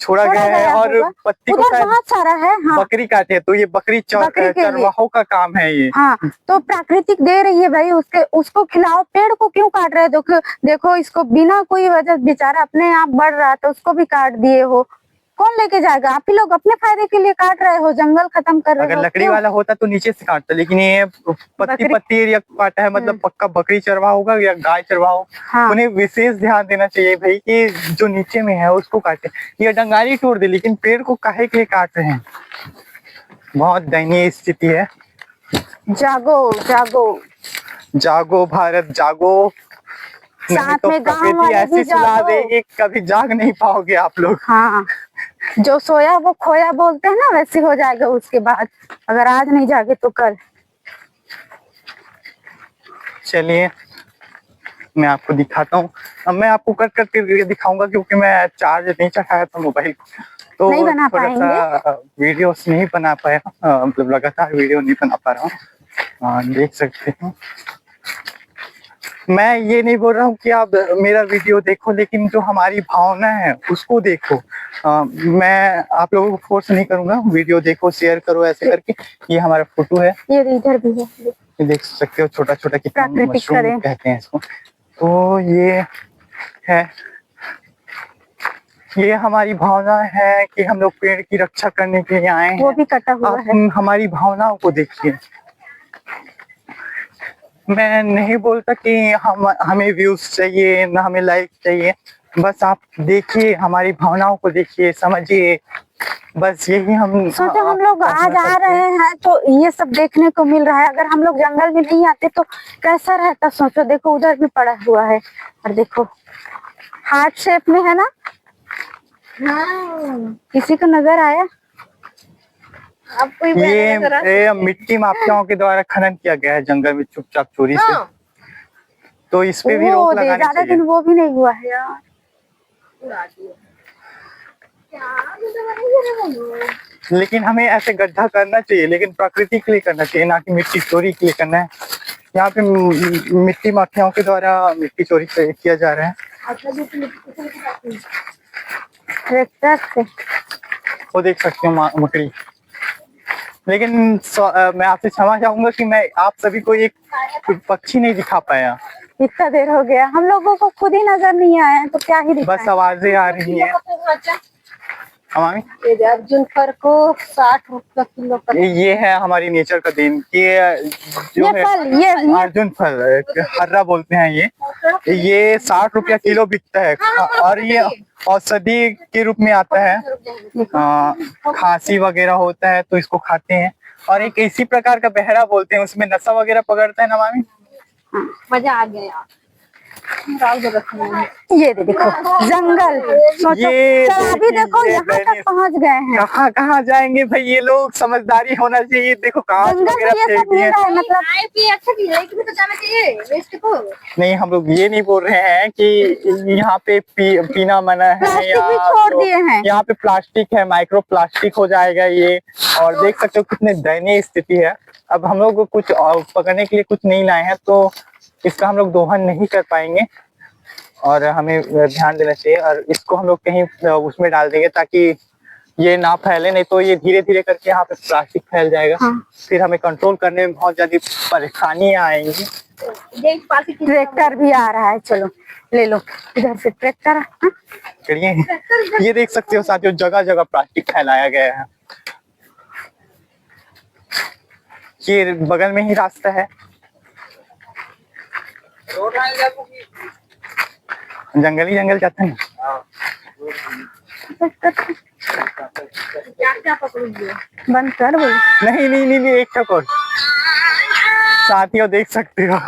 छोड़ा गया है और पत्ती को बहुत सारा है। हाँ, बकरी काटे, तो ये बकरी चरवाहों का काम है ये। हाँ, तो प्राकृतिक दे रही है भाई, उसको खिलाओ। पेड़ को क्यों काट रहे हो? देखो इसको बिना कोई वजह बेचारा अपने आप बढ़ रहा था, उसको भी काट दिए हो। कौन लेके जाएगा? आप ही लोग अपने फायदे के लिए काट रहे हो, जंगल खत्म कर रहे हो। अगर लकड़ी वाला होता तो नीचे से काटता, लेकिन ये पत्ती एरिया काटा है, मतलब पक्का बकरी चरवा होगा या गाय चरवा होगा। हाँ। उन्हें विशेष ध्यान देना चाहिए भाई कि जो नीचे में है उसको काटे। ये डंगारी तोड़ दे, लेकिन पेड़ को काहे के काट रहे हैं। बहुत दयनीय स्थिति है। जागो जागो जागो भारत जागो, नहीं तो प्रकृति ऐसी सुला देगी कभी जाग नहीं पाओगे आप लोग। हाँ, जो सोया वो खोया बोलते हैं ना, वैसे हो जाएगा उसके बाद, अगर आज नहीं जागे तो कल। चलिए मैं आपको दिखाता हूँ। अब मैं आपको कट करके दिखाऊंगा क्योंकि मैं चार्ज नहीं चढ़ाया था मोबाइल को, तो नहीं बना थोड़ा सा वीडियोस नहीं बना पाया, मतलब लगातार वीडियो नहीं बना पा रहा हूँ। देख सकते हैं, मैं ये नहीं बोल रहा हूँ कि आप मेरा वीडियो देखो, लेकिन जो हमारी भावना है उसको देखो। मैं आप लोगों को फोर्स नहीं करूंगा, वीडियो देखो, शेयर करो ऐसे करके। ये हमारा फोटो है, ये इधर भी है, ये देख सकते हो, छोटा छोटा कितना प्राकृतिक मशरूम करें। कहते हैं इसको। तो ये है, ये हमारी भावना है कि हम लोग पेड़ की रक्षा करने के लिए आए हैं। वो भी कटा हुआ आप है। हमारी भावनाओं को देखिए। मैं नहीं बोलता कि हमें व्यूज चाहिए, ना हमें लाइक चाहिए, बस आप देखिए, हमारी भावनाओं को देखिए, समझिए, बस यही हम सोचो हम लोग आज आ रहे हैं तो ये सब देखने को मिल रहा है। अगर हम लोग जंगल में नहीं आते तो कैसा रहता, सोचो। देखो उधर भी पड़ा हुआ है, और देखो हार्ट शेप में है ना। किसी को नजर आया? आपको ये मिट्टी माफियाओं के द्वारा खनन किया गया है जंगल में चुपचाप चोरी से, तो इस पे भी रोक लगानी ज्यादा चाहिए। दिन वो भी नहीं हुआ है यार। लेकिन हमें ऐसे गड्ढा करना चाहिए, लेकिन प्रकृति के लिए करना चाहिए, ना कि मिट्टी चोरी के लिए करना है। यहाँ पे मिट्टी माफियाओं के द्वारा मिट्टी चोरी किया जा रहा है। ट्रैक्टर से वो देख सकते हो मकड़ी। लेकिन मैं आपसे क्षमा चाहूंगा कि मैं आप सभी को एक पक्षी नहीं दिखा पाया। इतना देर हो गया, हम लोगों को खुद ही नजर नहीं आया तो क्या ही दिखाएं। बस आवाजें आ रही हैं। हमारी अर्जुन फर को 60 रुपए किलो पर। ये है हमारी नेचर का देन, ये जो ये है फल, ये अर्जुन फल, हर्रा बोलते हैं। ये 60 रुपया किलो बिकता है, और ये औषधि के रूप में आता है। खांसी वगैरह होता है तो इसको खाते हैं। और एक इसी प्रकार का बहरा बोलते हैं, उसमें नशा वगैरह पकड़ता है ना मामी। मजा आ गया। ये देखो जंगल, सोचो अभी देखो यहाँ तक पहुँच गए हैं। कहाँ कहाँ जाएंगे भाई ये लोग, समझदारी होना चाहिए। देखो कांच वगैरह फेंक दिए, मतलब नहीं हम लोग ये नहीं बोल रहे हैं कि यहाँ पे पीना मना है, प्लास्टिक भी छोड़ दिए हैं। यहाँ पे प्लास्टिक है, माइक्रो प्लास्टिक हो जाएगा ये। और देख सकते हो कितने दयनीय स्थिति है। अब हम लोग कुछ पकड़ने के लिए कुछ नहीं लाए हैं, तो इसका हम लोग दोहन नहीं कर पाएंगे, और हमें ध्यान देना चाहिए। और इसको हम लोग कहीं उसमें डाल देंगे ताकि ये ना फैले, नहीं तो ये धीरे धीरे करके यहाँ पे प्लास्टिक फैल जाएगा। फिर हमें कंट्रोल करने में बहुत ज्यादा परेशानियां आएंगी। ट्रैक्टर भी आ रहा है, चलो ले लो इधर से ट्रैक्टर। ये देख सकते हो साथियों, जगह जगह प्लास्टिक फैलाया गया है। ये बगल में ही रास्ता है, जंगल ही जंगल जाते हैं। बंद कर बोलो। नहीं नहीं नहीं, एक टक और। साथियों देख सकते हो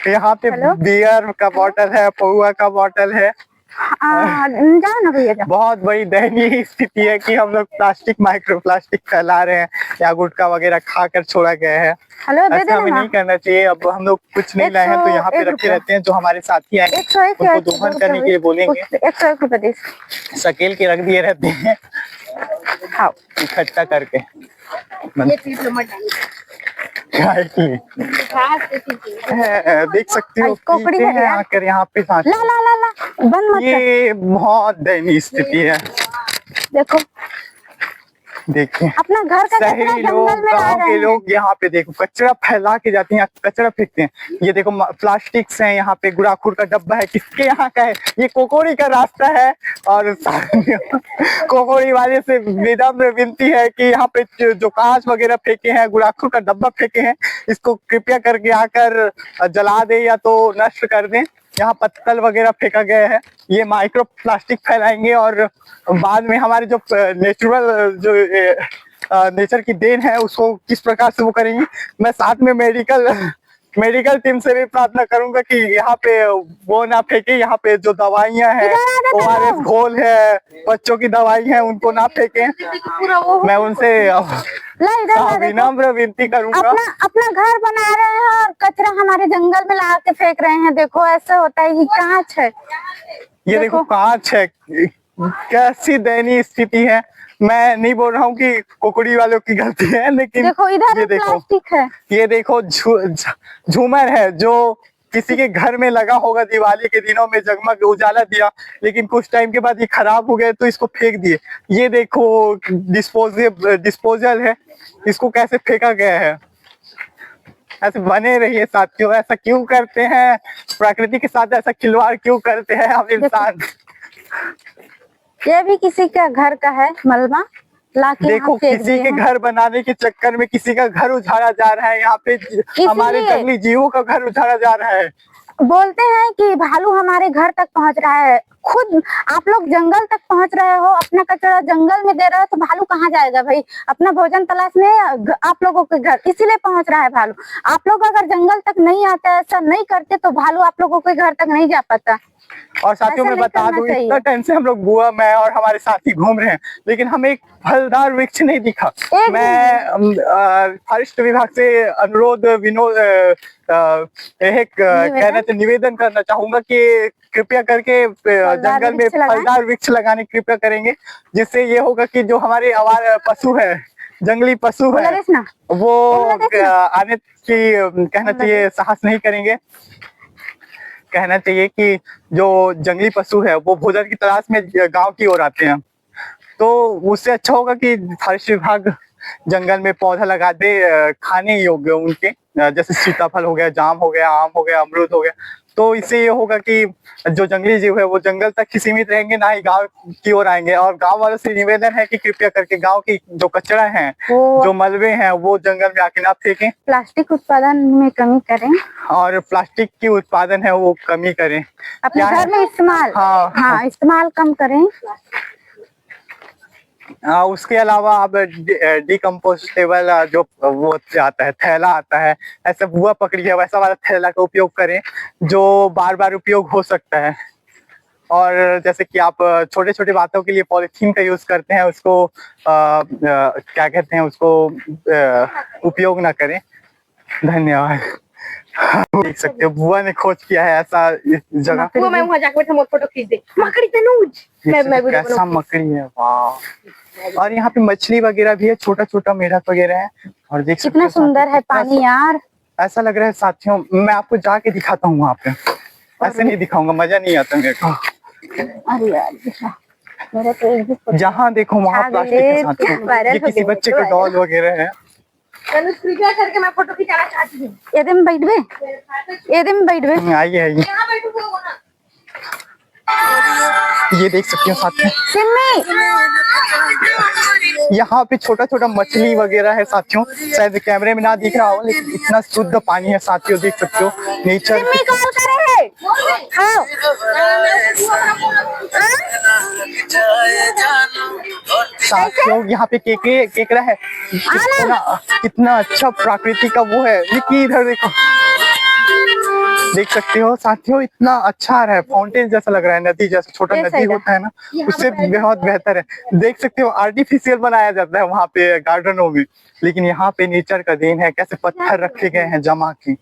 यहाँ पे बियर का बोतल है, पौआ का बोतल है। जाओ ना भैया जाओ। बहुत बड़ी दयनीय स्थिति है कि हम लोग प्लास्टिक, माइक्रो प्लास्टिक फैला रहे हैं, या गुटखा वगैरह खाकर छोड़ा गया है। ऐसा हमें नहीं करना चाहिए। अब हम लोग कुछ नहीं लाए हैं तो यहाँ पे रखे रहते हैं। जो हमारे साथी आए उनको दोहन करने के लिए बोलेंगे। 101 रुपए दे, सकेल के रख दिए रहते हैं इकट्ठा करके। देख सकते हो आकर यहाँ पे ला ला ला ला, बंद मत। ये बहुत दयनीय स्थिति है। देखो देखिए अपना घर का शहरी लोग, गांव के लोग यहाँ पे देखो कचरा फैला के जाते हैं, कचरा फेंकते हैं। ये देखो प्लास्टिक से यहाँ पे गुड़ाखुर का डब्बा है, किसके यहाँ का है? ये कोकोड़ी का रास्ता है। और कोकोड़ी वाले से विनम्र विनती है कि यहाँ पे जो कांच वगैरह फेंके हैं, गुड़ाखुर का डब्बा फेंके हैं, इसको कृपया करके आकर जला दे या तो नष्ट कर दें। यहाँ पत्तल वगैरह फेंका गया है, ये माइक्रो प्लास्टिक फैलाएंगे और बाद में हमारे जो नेचुरल जो नेचर की देन है उसको किस प्रकार से वो करेंगे। मैं साथ में मेडिकल टीम से भी प्रार्थना करूंगा कि यहाँ पे वो ना फेंके, यहाँ पे जो दवाइयाँ हैं, ORS घोल है, बच्चों की दवाई है, उनको ना फेंके। मैं उनसे ला इधर ला, देखो। विनम्र विनती करूंगा। अपना अपना घर बना रहे हैं और कचरा हमारे जंगल में ला के फेंक रहे हैं। देखो ऐसा होता है, ये कांच है। ये देखो कांच है, कैसी दयनीय स्थिति है। मैं नहीं बोल रहा हूँ कि कुकड़ी वालों की गलती है, लेकिन देखो इधर ये देखो, प्लास्टिक है। ये देखो झूमर है जो किसी के घर में लगा होगा, दिवाली के दिनों में जगमग उजाला दिया, लेकिन कुछ टाइम के बाद ये खराब हो गए तो इसको फेंक दिए। ये देखो डिस्पोजल है, इसको कैसे फेंका गया है। ऐसे बने रहिए साथियों, ऐसा क्यों करते हैं प्रकृति के साथ, ऐसा खिलवाड़ क्यों करते हैं हम इंसान। ये भी किसी का घर का है मलबा, लाके देखो किसी के घर बनाने के चक्कर में किसी का घर उजाड़ा जा रहा है। यहाँ पे हमारे जंगली जीवों का घर उजाड़ा जा रहा है। बोलते हैं कि भालू हमारे घर तक पहुंच रहा है। खुद आप लोग जंगल तक पहुंच रहे हो, अपना कचरा जंगल में दे रहे हो, तो भालू कहाँ जाएगा भाई? अपना भोजन तलाशने आप लोगों के घर, इसीलिए पहुंच रहा है भालू। आप लोग अगर जंगल तक नहीं आते, ऐसा नहीं करते, तो भालू आप लोगों के घर तक नहीं जा पाता। और साथियों मैं बता दूं, इतना टाइम से हम लोग बुआ, मैं और हमारे साथी घूम रहे हैं, लेकिन हमें एक फलदार वृक्ष नहीं दिखा। मैं फॉरेस्ट विभाग से अनुरोध विनोद निवेदन करना चाहूंगा कि कृपया करके जंगल में फलदार वृक्ष लगाने कृपया करेंगे, जिससे ये होगा कि जो हमारे आवारा पशु है, जंगली पशु है, वो आने की कहना चाहिए साहस नहीं करेंगे। कहना चाहिए कि जो जंगली पशु है वो भोजन की तलाश में गांव की ओर आते हैं, तो उससे अच्छा होगा कि फॉरेस्ट विभाग जंगल में पौधा लगा दे खाने योग्य उनके, जैसे सीताफल हो गया, जाम हो गया, आम हो गया, अमरूद हो गया। तो इससे ये होगा कि जो जंगली जीव है वो जंगल तक ही सीमित रहेंगे, ना ही गांव की ओर आएंगे। और गांव वालों से निवेदन है कि कृपया करके गांव की जो कचरा है, जो मलबे हैं, वो जंगल में आके ना फेंकें। प्लास्टिक उत्पादन में कमी करें, और प्लास्टिक की उत्पादन है वो कमी करें, अपने घर में इस्तेमाल, हाँ इस्तेमाल कम करें। उसके अलावा आप डिकम्पोस्टेबल जो वो आता है, थैला आता है, ऐसा बुआ पकड़ी है वैसा वाला थैला का उपयोग करें, जो बार बार उपयोग हो सकता है। और जैसे कि आप छोटे छोटे बातों के लिए पॉलिथीन का यूज करते हैं, उसको क्या कहते हैं, उसको उपयोग ना करें। धन्यवाद। देख सकते हो बुआ ने खोज किया है ऐसा जगह। वो मैं वहां जाकर फोटो खींच दे। मकड़ी तनुज, मैं कैसा मकड़ी है, वाह। और यहाँ पे मछली वगैरह भी है, छोटा छोटा मेढक वगैरह है। और देख सकते कितना सुंदर है पानी यार। ऐसा लग रहा है साथियों, मैं आपको जाके दिखाता हूँ वहाँ पे। ऐसे नहीं दिखाऊंगा, मजा नहीं आता मेरे को। अरे यार मेरा तो जहाँ देखो वहाँ प्लास्टिक के साथ, ये किसी बच्चे का डॉल वगैरह है। करके मैं फोटो खिंचाना चाहती हूँ। एकदम बैठ बे, एकदम बैठ बे। आइए आइए, ये देख सकते हो साथियों, यहाँ पे छोटा छोटा मछली वगैरह है साथियों। शायद कैमरे में ना दिख रहा हो, लेकिन इतना शुद्ध पानी है साथियों, देख सकते हो नेचर। साथियों यहाँ पे केकड़ा है, कितना अच्छा प्रकृति का वो है। लेकिन इधर देखो, देख सकते हो साथियों, इतना अच्छा आ रहा है, फाउंटेन जैसा लग रहा है, नदी जैसा, छोटा नदी होता है ना, उससे बहुत बेहतर है। देख सकते हो आर्टिफिशियल बनाया जाता है वहाँ पे गार्डनों में, लेकिन यहाँ पे नेचर का देन है। कैसे पत्थर रखे गए हैं जमा के,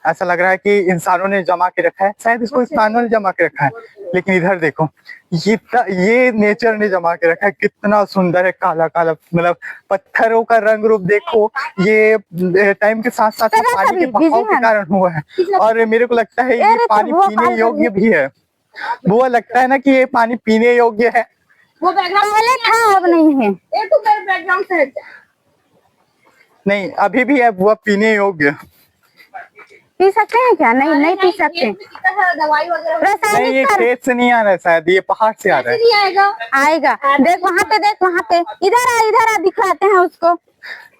ऐसा लग रहा है कि इंसानों ने जमा के रखा है, शायद इसको इंसानों ने जमा के रखा है। लेकिन इधर देखो, ये नेचर ने जमा के रखा है, कितना सुंदर है, काला काला, मतलब पत्थरों का रंग रूप देखो। ये टाइम के साथ साथ पानी के बहाव के कारण हुआ है, और मेरे को लगता है ये पानी पीने योग्य भी है। वो लगता है ना कि ये पानी पीने योग्य है। वो पहले था, अब नहीं है। बैकग्राउंड से नहीं, अभी भी है वो पीने योग्य। पी सकते हैं क्या? नहीं नहीं पी सकते। दवाई वगैरह नहीं, ये खेत से नहीं आ रहा है, शायद ये पहाड़ से आ रहा है। आएगा, देख वहाँ पे, देख वहाँ पे, इधर आ दिखाते हैं उसको।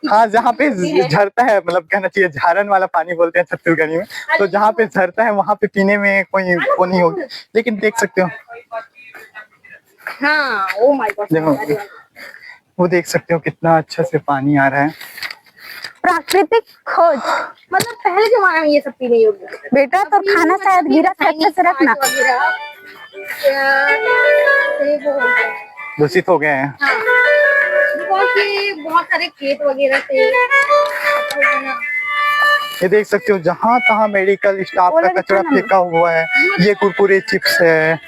हाँ, जहाँ पे झरता है, मतलब कहना चाहिए झारन वाला पानी बोलते हैं छत्तीसगढ़ी में, तो जहाँ पे झरता है वहाँ पे पीने में कोई वो नहीं होगी। लेकिन देख सकते हो, हाँ, ओ माय गॉड, देखो वो देख सकते हो कितना अच्छा से पानी आ रहा है। प्राकृतिक खोज, मतलब पहले जमाने में ये सब पीने योग्य। बेटा तो खाना शायद गिरा था, अच्छे से रखना। दूषित हो गए हैं। कि बहुत सारे खेत वगैरह थे। ये देख सकते हो जहाँ तहाँ मेडिकल स्टाफ का कचरा फेंका हुआ है। ये कुरकुरे चिप्स है।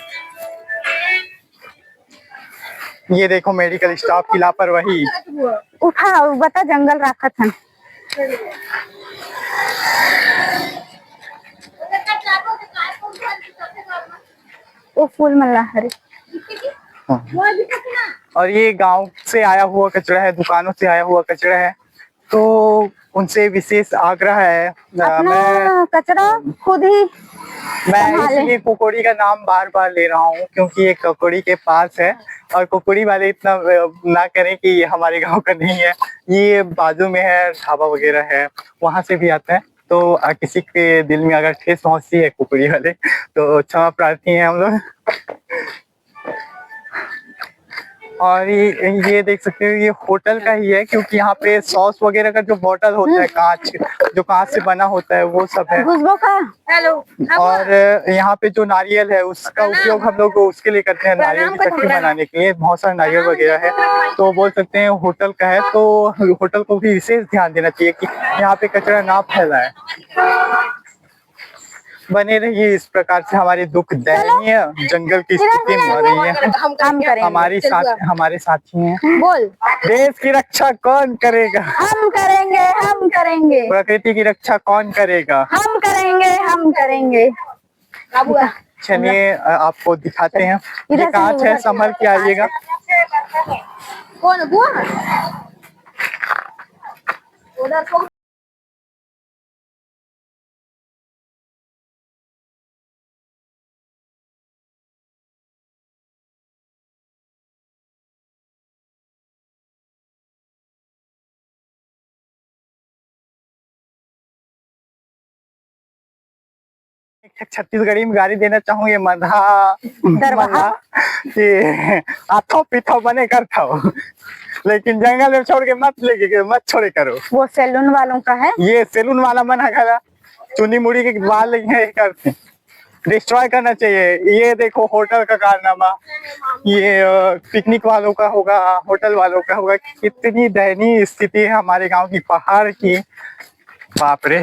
ये देखो मेडिकल स्टाफ की लापरवाही। उठा बता जंगल रखा था। वो फूल मल्ला हरे। और ये गांव से आया हुआ कचरा है, दुकानों से आया हुआ कचरा है, तो उनसे विशेष आग्रह है। अपना कचरा खुद ही मैं इसलिए कुकुड़ी का नाम बार बार ले रहा हूँ क्योंकि ये कुकुड़ी के पास है और कुकुड़ी वाले इतना ना करें कि ये हमारे गांव का नहीं है, ये बाजू में है, ढाबा वगैरह है, वहां से भी आता है। तो किसी के दिल में अगर ठेस पहुंचती है कुकुड़ी वाले तो क्षमा प्रार्थी हैं हम लोग। और ये देख सकते हो ये होटल का ही है क्योंकि यहाँ पे सॉस वगैरह का जो बॉटल होता है कांच, जो कांच से बना होता है वो सब है। हेलो। और यहाँ पे जो नारियल है उसका उपयोग हम लोग उसके लिए करते हैं, नारियल की चटनी बनाने के लिए। बहुत सारा नारियल वगैरह है, तो बोल सकते हैं होटल का है, तो होटल को भी विशेष ध्यान देना चाहिए कि यहाँ पे कचरा ना फैलाए। बने रहिए इस प्रकार से हमारे दुख दयनीय जंगल की स्थिति में रही है। हमारे साथी हैं। बोल। देश की रक्षा कौन करेगा? हम करेंगे, हम करेंगे। प्रकृति की रक्षा कौन करेगा? हम करेंगे, हम करेंगे। चलिए आपको दिखाते हैं। ये कांच है, संभल के आइएगा। कौन उधर छत्तीसगढ़ी में गाड़ी देना चाहूँ, ये मधा ये आथो पीथो बने करता हो, लेकिन जंगल में छोड़ के मत छोड़े करो। वो सैलून वालों का है। ये सैलून वाला मना करा, चुनी मुड़ी के बाल करते डिस्ट्रॉय करना चाहिए। ये देखो होटल का कारनामा, ये पिकनिक वालों का होगा, होटल वालों का होगा। कितनी दयनीय स्थिति है हमारे गांव की, पहाड़ की। बाप रे,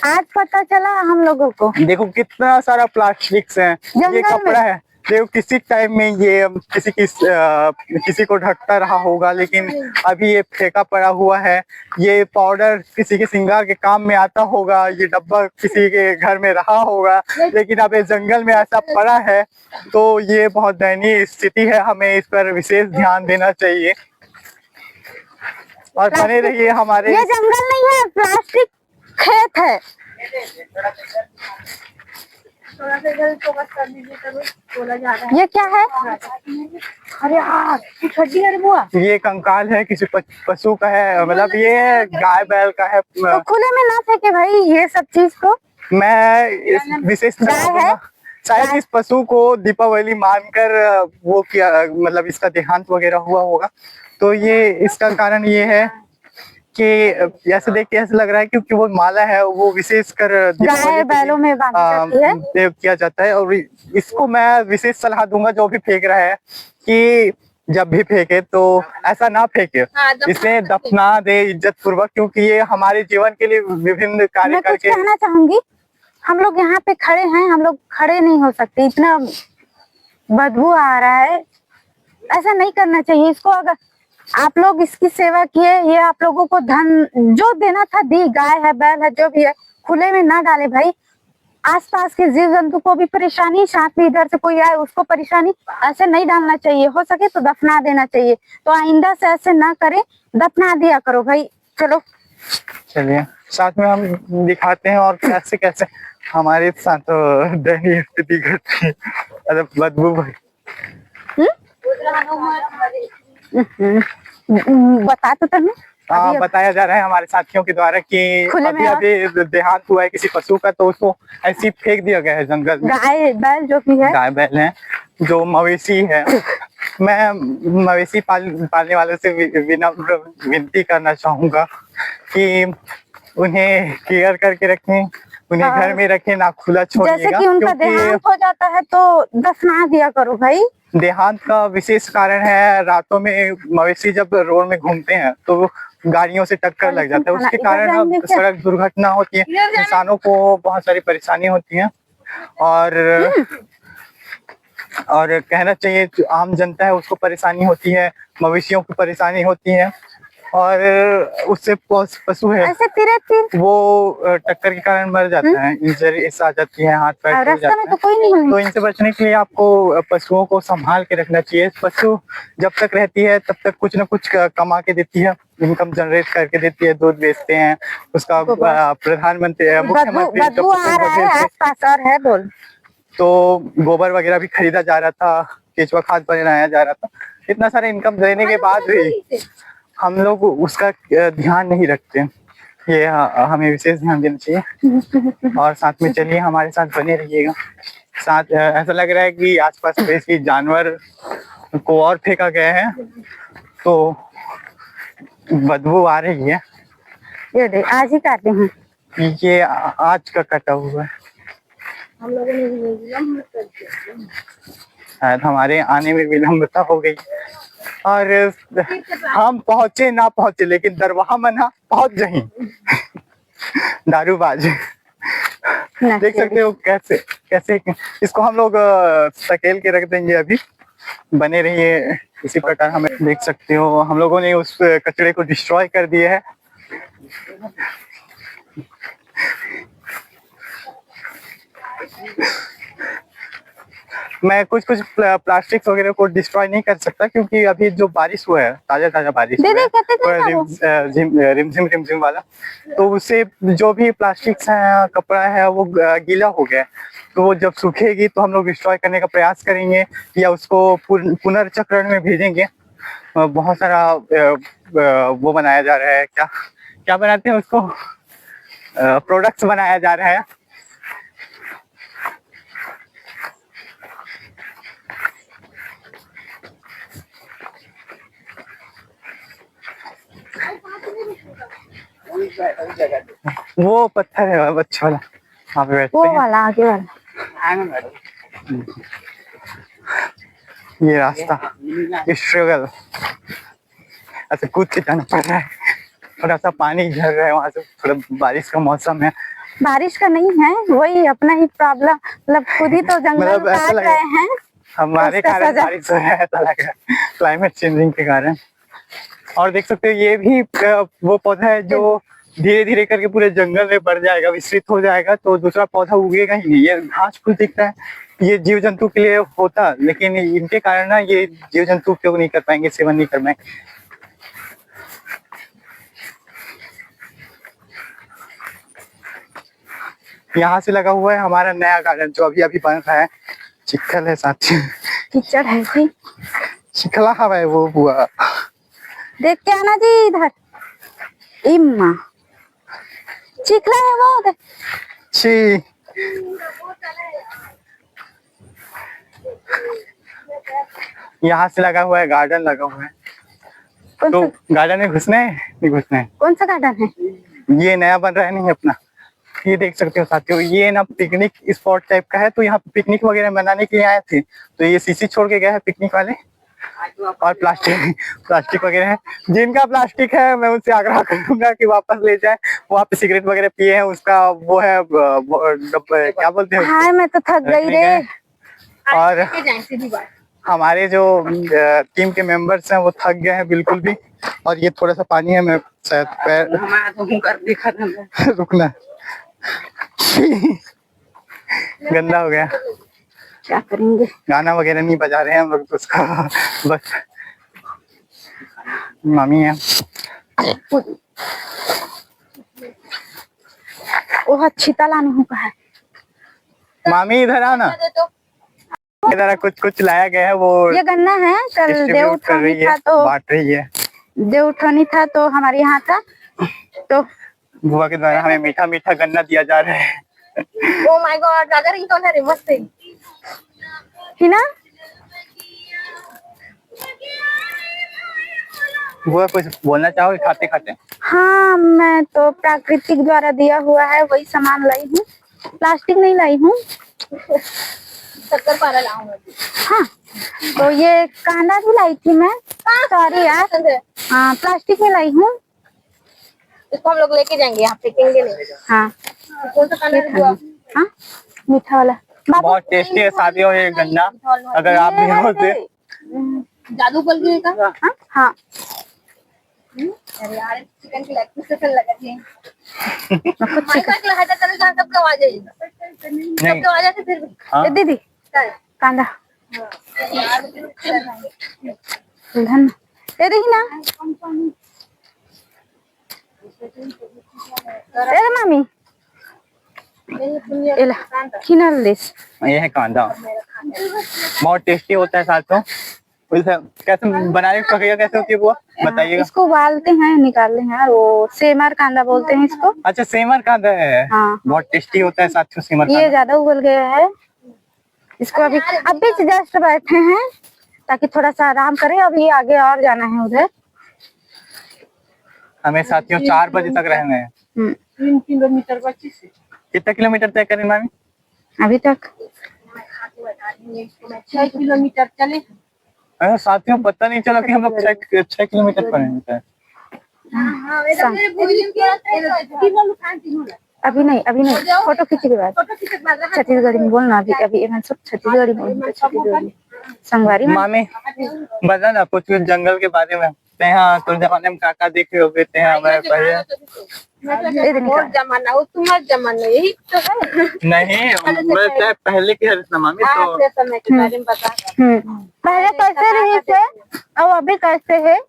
आज पता चला हम लोगों को। देखो कितना सारा प्लास्टिक्स है। ये कपड़ा है, देखो किसी टाइम में ये किसी को ढकता रहा होगा, लेकिन अभी ये फेंका पड़ा हुआ है। ये पाउडर किसी के श्रृंगार के काम में आता होगा, ये डब्बा किसी के घर में रहा होगा, लेकिन अब ये जंगल में ऐसा पड़ा है, तो ये बहुत दयनीय स्थिति है। हमें इस पर विशेष ध्यान देना चाहिए और बने रहिए हमारे। ये जंगल नहीं है, प्लास्टिक खेत है। ये क्या है? अरे यार अरे बुआ, ये कंकाल है, किसी पशु का है, मतलब ये गाय बैल का है। तो खुले में ना फेंके भाई ये सब चीज को। मैं विशेष शायद इस पशु को दीपावली मानकर वो किया, मतलब इसका देहांत वगैरह हुआ होगा। तो ये इसका कारण ये है कि ऐसे देख के ऐसा लग रहा है क्योंकि वो माला है, वो विशेषकर गाय बैलों में देव किया जाता है। और इसको मैं विशेष सलाह दूंगा जो भी फेंक रहा है कि जब भी फेंके तो ऐसा ना फेंके, इसे दफना दे इज्जत पूर्वक, क्योंकि ये हमारे जीवन के लिए विभिन्न कार्य करके। मैं कहना चाहूंगी, हम लोग यहाँ पे खड़े हैं, हम लोग खड़े नहीं हो सकते, इतना बदबू आ रहा है। ऐसा नहीं करना चाहिए। इसको अगर आप लोग इसकी सेवा किए, ये आप लोगों को धन जो देना था दी, गाय है बैल है जो भी है, खुले में ना डाले भाई। आसपास के जीव जंतु को भी परेशानी, साथ में इधर से कोई आए उसको परेशानी। ऐसे नहीं डालना चाहिए, हो सके तो दफना देना चाहिए। तो आइंदा से ऐसे ना करें, दफना दिया करो भाई। चलो चलिए साथ में हम दिखाते हैं और कैसे कैसे हमारे साथ दयनीय स्थिति घटती है। अरे बदबू भाई बता तो तुम्हें। हाँ, बताया जा रहा है हमारे साथियों के द्वारा कि अभी देहांत हुआ है किसी पशु का, तो उसको ऐसे फेंक दिया गया है जंगल में। गाय बैल जो भी है, गाय बैल है, जो मवेशी है। मैं मवेशी पालने वालों से विनती करना चाहूंगा कि उन्हें केयर करके रखें, उन्हें घर और में रखे, ना खुला जैसे छोड़िएगा, कि उनका क्योंकि देहांत हो जाता है तो दफना दिया करो भाई। देहांत का विशेष कारण है रातों में मवेशी जब रोड में घूमते हैं तो गाड़ियों से टक्कर लग जाता है, उसके इधर कारण जाएंगे क्या? सड़क दुर्घटना होती है, इंसानों को बहुत सारी परेशानी होती है। और कहना चाहिए जो आम जनता है उसको परेशानी होती है, मवेशियों को परेशानी होती है, और उससे पशु है ऐसे तिरे तिर वो टक्कर के कारण मर जाता है, इंजरीज आ जाती है, हाथ पैर टूट रास्ता में जाता तो है। कोई नहीं तो है। इनसे बचने के लिए आपको पशुओं को संभाल के रखना चाहिए। पशु जब तक रहती है तब तक कुछ न कुछ कमा के देती है, इनकम जनरेट करके देती है, दूध बेचते हैं उसका, प्रधानमंत्री मुख्यमंत्री बदबू आ रहा है आसपास और है बोल। तो गोबर वगैरह भी खरीदा जा रहा था, केचुआ खाद बनाया जा रहा था, इतना सारा इनकम देने के बाद भी हम लोग उसका ध्यान नहीं रखते। ये हमें विशेष ध्यान देना चाहिए। और साथ में चलिए हमारे साथ बने रहिएगा। साथ ऐसा लग रहा है कि आसपास किसी जानवर को और फेंका गया है तो बदबू आ रही है। ये देख आज ही काटे हैं। ये आज का कटा हुआ है, हम लोगों ने भी विलम्ब कर दिया। शायद हमारे आने में विलम्बता हो गई और हम पहुंचे ना पहुंचे लेकिन दरवाहा मना पहुंच जाही। दारूबाज देख सकते हो कैसे कैसे इसको हम लोग सकेल के रख देंगे। अभी बने रहिए इसी प्रकार। हमें देख सकते हो हम लोगों ने उस कचरे को डिस्ट्रॉय कर दिया है। मैं कुछ प्लास्टिक वगैरह को डिस्ट्रॉय नहीं कर सकता क्योंकि अभी जो बारिश हुआ है, ताजा बारिश हुआ है रिमझिम वाला, तो उससे जो भी प्लास्टिक है, कपड़ा है, वो गीला हो गया। तो वो जब सूखेगी तो हम लोग डिस्ट्रॉय करने का प्रयास करेंगे या उसको पुनर्चक्रण में भेजेंगे। बहुत सारा वो बनाया जा रहा है, क्या बनाते हैं उसको, प्रोडक्ट्स बनाया जा रहा है। वो पत्थर है अच्छा वाला, वहाँ पे बैठते हैं। वो वाला आगे वाला ये रास्ता स्ट्रगल, ऐसे कूद के जाना पड़ रहा है। थोड़ा सा पानी झड़ रहा है वहाँ से, थोड़ा बारिश का मौसम है। बारिश का नहीं है, वही अपना ही प्रॉब्लम, मतलब खुद ही तो जंगल काट रहे हैं हमारे कारण बारिश हो रहा है, ऐसा लग रहा है क्लाइमेट चेंजिंग के कारण। और देख सकते हो ये भी वो पौधा है जो धीरे धीरे करके पूरे जंगल में बढ़ जाएगा, विस्तृत हो जाएगा, तो दूसरा पौधा उगेगा ही नहीं। ये घास फूस दिखता है, ये जीव जंतु के लिए होता, लेकिन इनके कारण ना ये जीव जंतु उपयोग नहीं कर पाएंगे, सेवन नहीं कर पाएंगे। यहाँ से लगा हुआ है हमारा नया गार्डन जो अभी बन रहा है। चिखल है साथी, कीचड़ है जी, चिखला हवा है वो हुआ। देख के आना जी इधर, इम्मा चिखला है वो देख। छी यहाँ से लगा हुआ है, गार्डन लगा हुआ है। तो गार्डन में घुसना है नहीं घुसना है? कौन सा गार्डन है? ये नया बन रहा है नहीं अपना, ये देख सकते हो साथियों, ये ना पिकनिक स्पॉट टाइप का है। तो यहाँ पिकनिक वगैरह मनाने के लिए आए थे, तो ये सीसी छोड़ के गए हैं पिकनिक वाले। और प्लास्टिक वगैरह है, जिनका प्लास्टिक है मैं उनसे आग्रह करूंगा कि वापस ले जाए। वहाँ पे सिगरेट वगैरह पिए हैं, उसका वो है क्या बोलते हैं, हाँ मैं तो थक गई रे। और हमारे जो टीम के मेंबर्स हैं वो थक गए हैं बिल्कुल भी। और ये थोड़ा सा पानी है, मैं शायद पैर रुकना गंदा हो गया। क्या करेंगे, गाना वगैरह नहीं बजा रहे हैं हम लोग, तो उसका बस मामी है वो छीता लाने होगा है। मामी इधर आना, इधर कुछ लाया गया है, वो ये गन्ना है, कल देवउठानी था तो बांट रही है। देवउठानी था तो हमारे यहाँ था, तो बुआ के द्वारा हमें मीठा मीठा गन्ना दिया जा रहा है। ओ माय गॉड, दादा रिंगटोन है रे, मस्त है ना। बुआ कुछ बोलना चाहोगे खाते खाते? हाँ मैं तो प्राकृतिक द्वारा दिया हुआ है वही सामान लाई हूँ। प्लास्टिक नहीं लाई हूँ। शक्कर पारा लाऊंगा। हाँ, तो ये कांदा भी लाई थी मैं। सॉरी यार। हाँ, प्लास्टिक में लाई हूँ। इसको हम लोग लेके जाएंगे, यहाँ फेंकेंगे नहीं। हाँ, कौन सा कांदा है? हाँ, मीठा वाला। बहुत टेस्टी है साथियों ये गन्ना, अगर आप भी हो तो। जादू बल गई का? हाँ, अरे यार चिकन की लेग पीस से लगा थी। माइक का लहजा चले जहां कब आवाज आई? कब आवाज आती फिर भी। हाँ। ये दीदी कांदा धन ये देखी ना। ए मामी एला किनल दिस। ये है कांदा, बहुत टेस्टी होता है साथियों। उसे कैसे बनाने की प्रक्रिया कैसे होती है वो बताइएगा। इसको उबालते हैं, निकालते हैं, वो सेमर कांदा बोलते हैं इसको। अच्छा, सेमर कांदा है। हाँ, बहुत टेस्टी होता है साथियों सेमर कांदा। ये ज्यादा उबल गया है, इसको अभी जस्ट बैठे हैं ताकि थोड़ा सा आराम करें। अभी आगे और जाना है उधर। हमें साथियों 4 बजे तक रहना है। 3 किलोमीटर बची से। कितना किलोमीटर तय करें मामी अभी तक? 6 किलोमीटर चले। अरे साथियों पता नहीं चला कि हम लोग 6 किलोमीटर पर हैं। अभी नहीं, फोटो खींचे के बाद छत्तीसगढ़ी में बोलना। अभी सब छत्तीसगढ़ी में छत्तीसगढ़ी संगवारी में। मामी बता ना कुछ जंगल के बारे में। हाँ, तो जमाने में काका देखे हो गए थे हमारे पहले। और जमाना वो तुम्हारा जमाना यही तो है। नहीं मैं पहले की है मामी। तो अपने समय के बारे में बता। पहले कैसे रही थे और अभी कैसे है?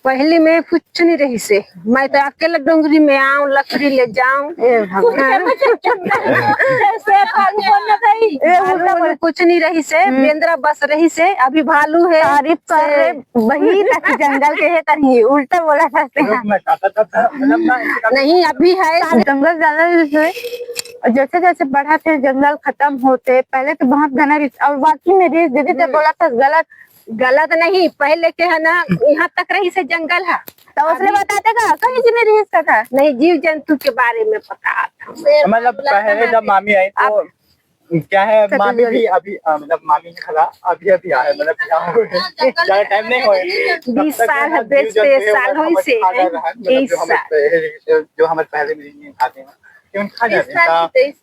पहले में कुछ नहीं रही से। मैं तो अकेले डोंगरी में आऊं, लकड़ी ले जाऊं। कुछ नहीं रही से, बेंद्रा बस रही से। अभी भालू है। तारीफ कर रहे वही जंगल के है कहीं उल्टा बोला करते हैं। नहीं अभी है जंगल ज्यादा जैसे जैसे बढ़ा थे जंगल खत्म होते। पहले तो बहुत घना और बाकी मेरी दीदी ने बोला था गलत नहीं। पहले के है ना यहाँ तक रही से जंगल है। तो उसने बताते का कहीं से मेरी हिस्सा था। नहीं, जीव जंतु के बारे में पता था। मतलब पहले जब मामी आई तो क्या है, मामी भी अभी मतलब मामी खला अभी आया, मतलब ज्यादा टाइम नहीं हुआ। 20 साल है, 23 साल हो इसे। 23 साल जो हमारे पहले में खाते हैं खा जाते हैं। 23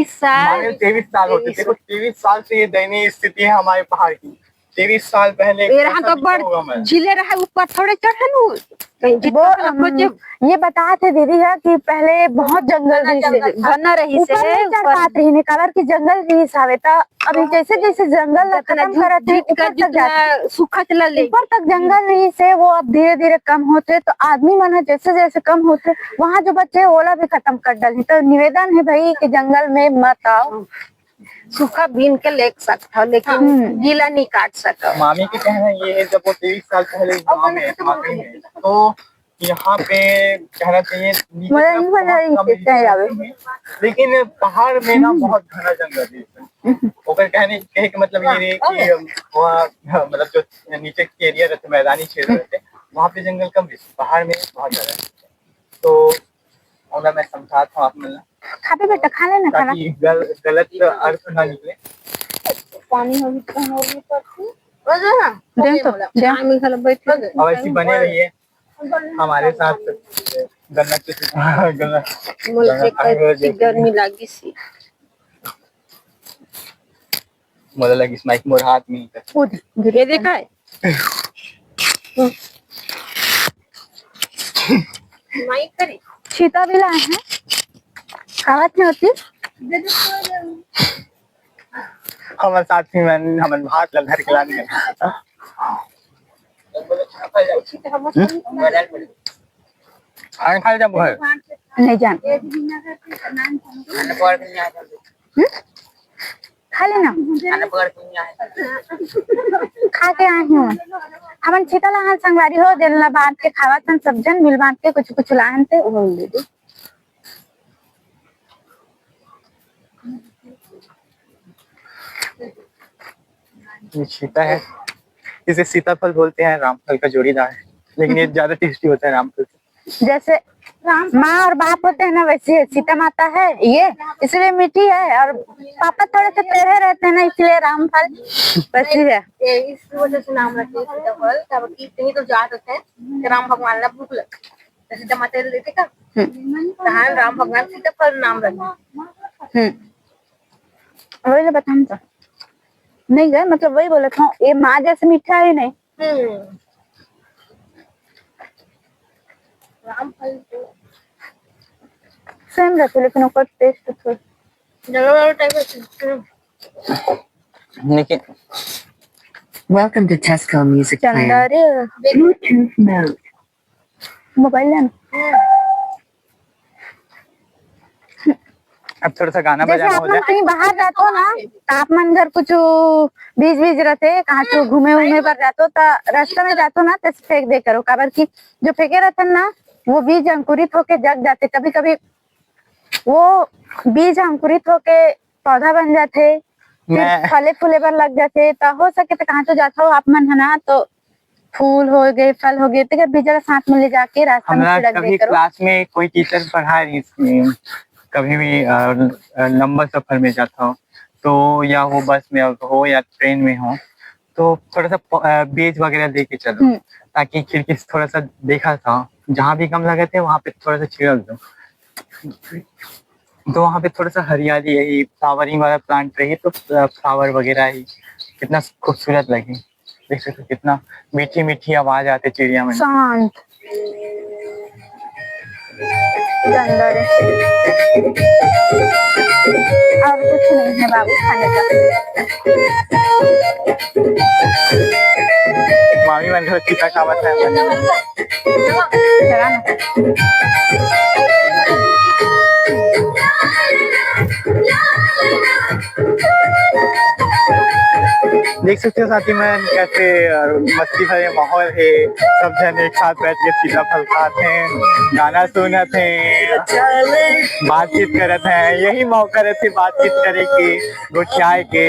साल 23 साल होते। देखो 23 साल से ये दयनीय स्थिति है हमारे पहाड़ की। 23 साल पहले तो बड़ जिले रहा ऊपर थोड़े चढ़न। ये बताए थे दीदी है कि पहले बहुत जंगल घना रही से कलर की जंगल रही सावे। अभी जैसे जैसे जंगल खत्म करते सूखा चला ऊपर तक जंगल रही से वो अब धीरे धीरे कम होते। तो आदमी मन जैसे जैसे कम होते वहाँ जो बच्चे ओला भी खत्म कर डाली। तो निवेदन है भाई कि जंगल में मत आओ। सूखा बीन के ले सकता लेकिन गीला नहीं काट सकता। मामी के कहना ये है जब वो 23 साल पहले गाँव में तो यहाँ पे कहना चाहिए लेकिन पहाड़ में ना बहुत घना जंगल है। कहने के मतलब ये है कि वहाँ मतलब जो नीचे के एरिया रहते मैदानी क्षेत्र रहते वहाँ पे जंगल कम है, पहाड़ में बहुत ज्यादा है। तो अगर मैं समझाता हूँ आप मतलब खा पे बेटा खा लेना खाना। गलत अर्थ ना निकले। पानी होगी तो होगी और ऐसी बने रहिए हमारे साथ। गर्मी लगी सी मुझे लगी माइक मोर हाथ में ये देखा है। माइक करी छीता भी लाए हैं खावत नहीं होती। हमारे साथी में हमारे भात लग घर के लाने खा जब नहीं जान खा लेना खा के आई हूँ। हमन छीता ला संगवारी हो दिल बांध के खावा थन सब जन मिल बांध के कुछ कुछ लाहन थे वो ले दे। ये सीता है, इसे सीताफल बोलते हैं। रामफल का जोड़ीदार है लेकिन ये ज्यादा टेस्टी होता है रामफल से। जैसे माँ और बाप होते हैं ना, वैसे सीता माता है ये, इसलिए मीठी है। और पापा थोड़े से टेढ़े रहते हैं ना, इसलिए रामफल वैसी है। ये इस वजह से नाम रखे सीताफल, ताकि कहीं तो जात होते हैं कि राम भगवान ला भूख लग, तो सीता माता ले लेते का कहा राम भगवान सीताफल नाम रखे। वही तो बताऊँ तो नहीं गए, मतलब वही बोला था, ये माँ जैसे मीठा है नहीं। रामफल तो सेम रहते, लेकिन ऊपर टेस्ट थोड़ा जगह टाइप लेकिन Welcome to Tesco Music Player. चंदर Bluetooth mode. मोबाइल लेना। अब थोड़ा सा गाना जैसे बजाना आप हो मन जाए। कहीं बाहर जाते हो ना, तो आप मन घर कुछ बीज बीज रहते कहाँ तो घूमे उमे पर जाते हो, तो रास्ते में जाते हो ना, तो फेंक दे करो, काबर की जो फेंके रहते हैं ना, वो बीज अंकुरित होके जग जाते, कभी कभी वो बीज अंकुरित होके पौधा बन जाते, फिर मैं फले फूले पर लग जाते। तो हो सके तो कहाँ तो जाता हो आप मन है ना, तो फूल हो गए, फल हो गए, तो बीजा साथ में ले जाके रास्ता में हमारा छिड़क दे कभी करो। क्लास में कोई टीचर पढ़ा रही थी, कभी भी लंबा सफर में जाता हो तो, या वो बस में हो या ट्रेन में हो, तो थोड़ा सा बीज वगैरह लेके चलो, ताकि खिड़की से थोड़ा सा देखा था, जहाँ भी गमला लगे थे वहाँ पे थोड़ा सा छिड़क दो, तो वहाँ पे थोड़ा सा हरियाली यही फ्लावरिंग वाला प्लांट रही, तो फ्लावर वगैरह ही कितना खूबसूरत लगे। देख सकते हो कितना मीठी मीठी आवाज आती चिड़िया में। शांत चंदर और कुछ नहीं है बाबू खाने का। मामी मन घर चिता खावत है। चला ना। देख सकते हो साथी में कैसे मस्ती भरे माहौल है, सब जन एक साथ बैठ के सीताफल खाते हैं, गाना सुनते हैं, बातचीत करते हैं, यही मौका रहते बातचीत करे के, गुटियाए के।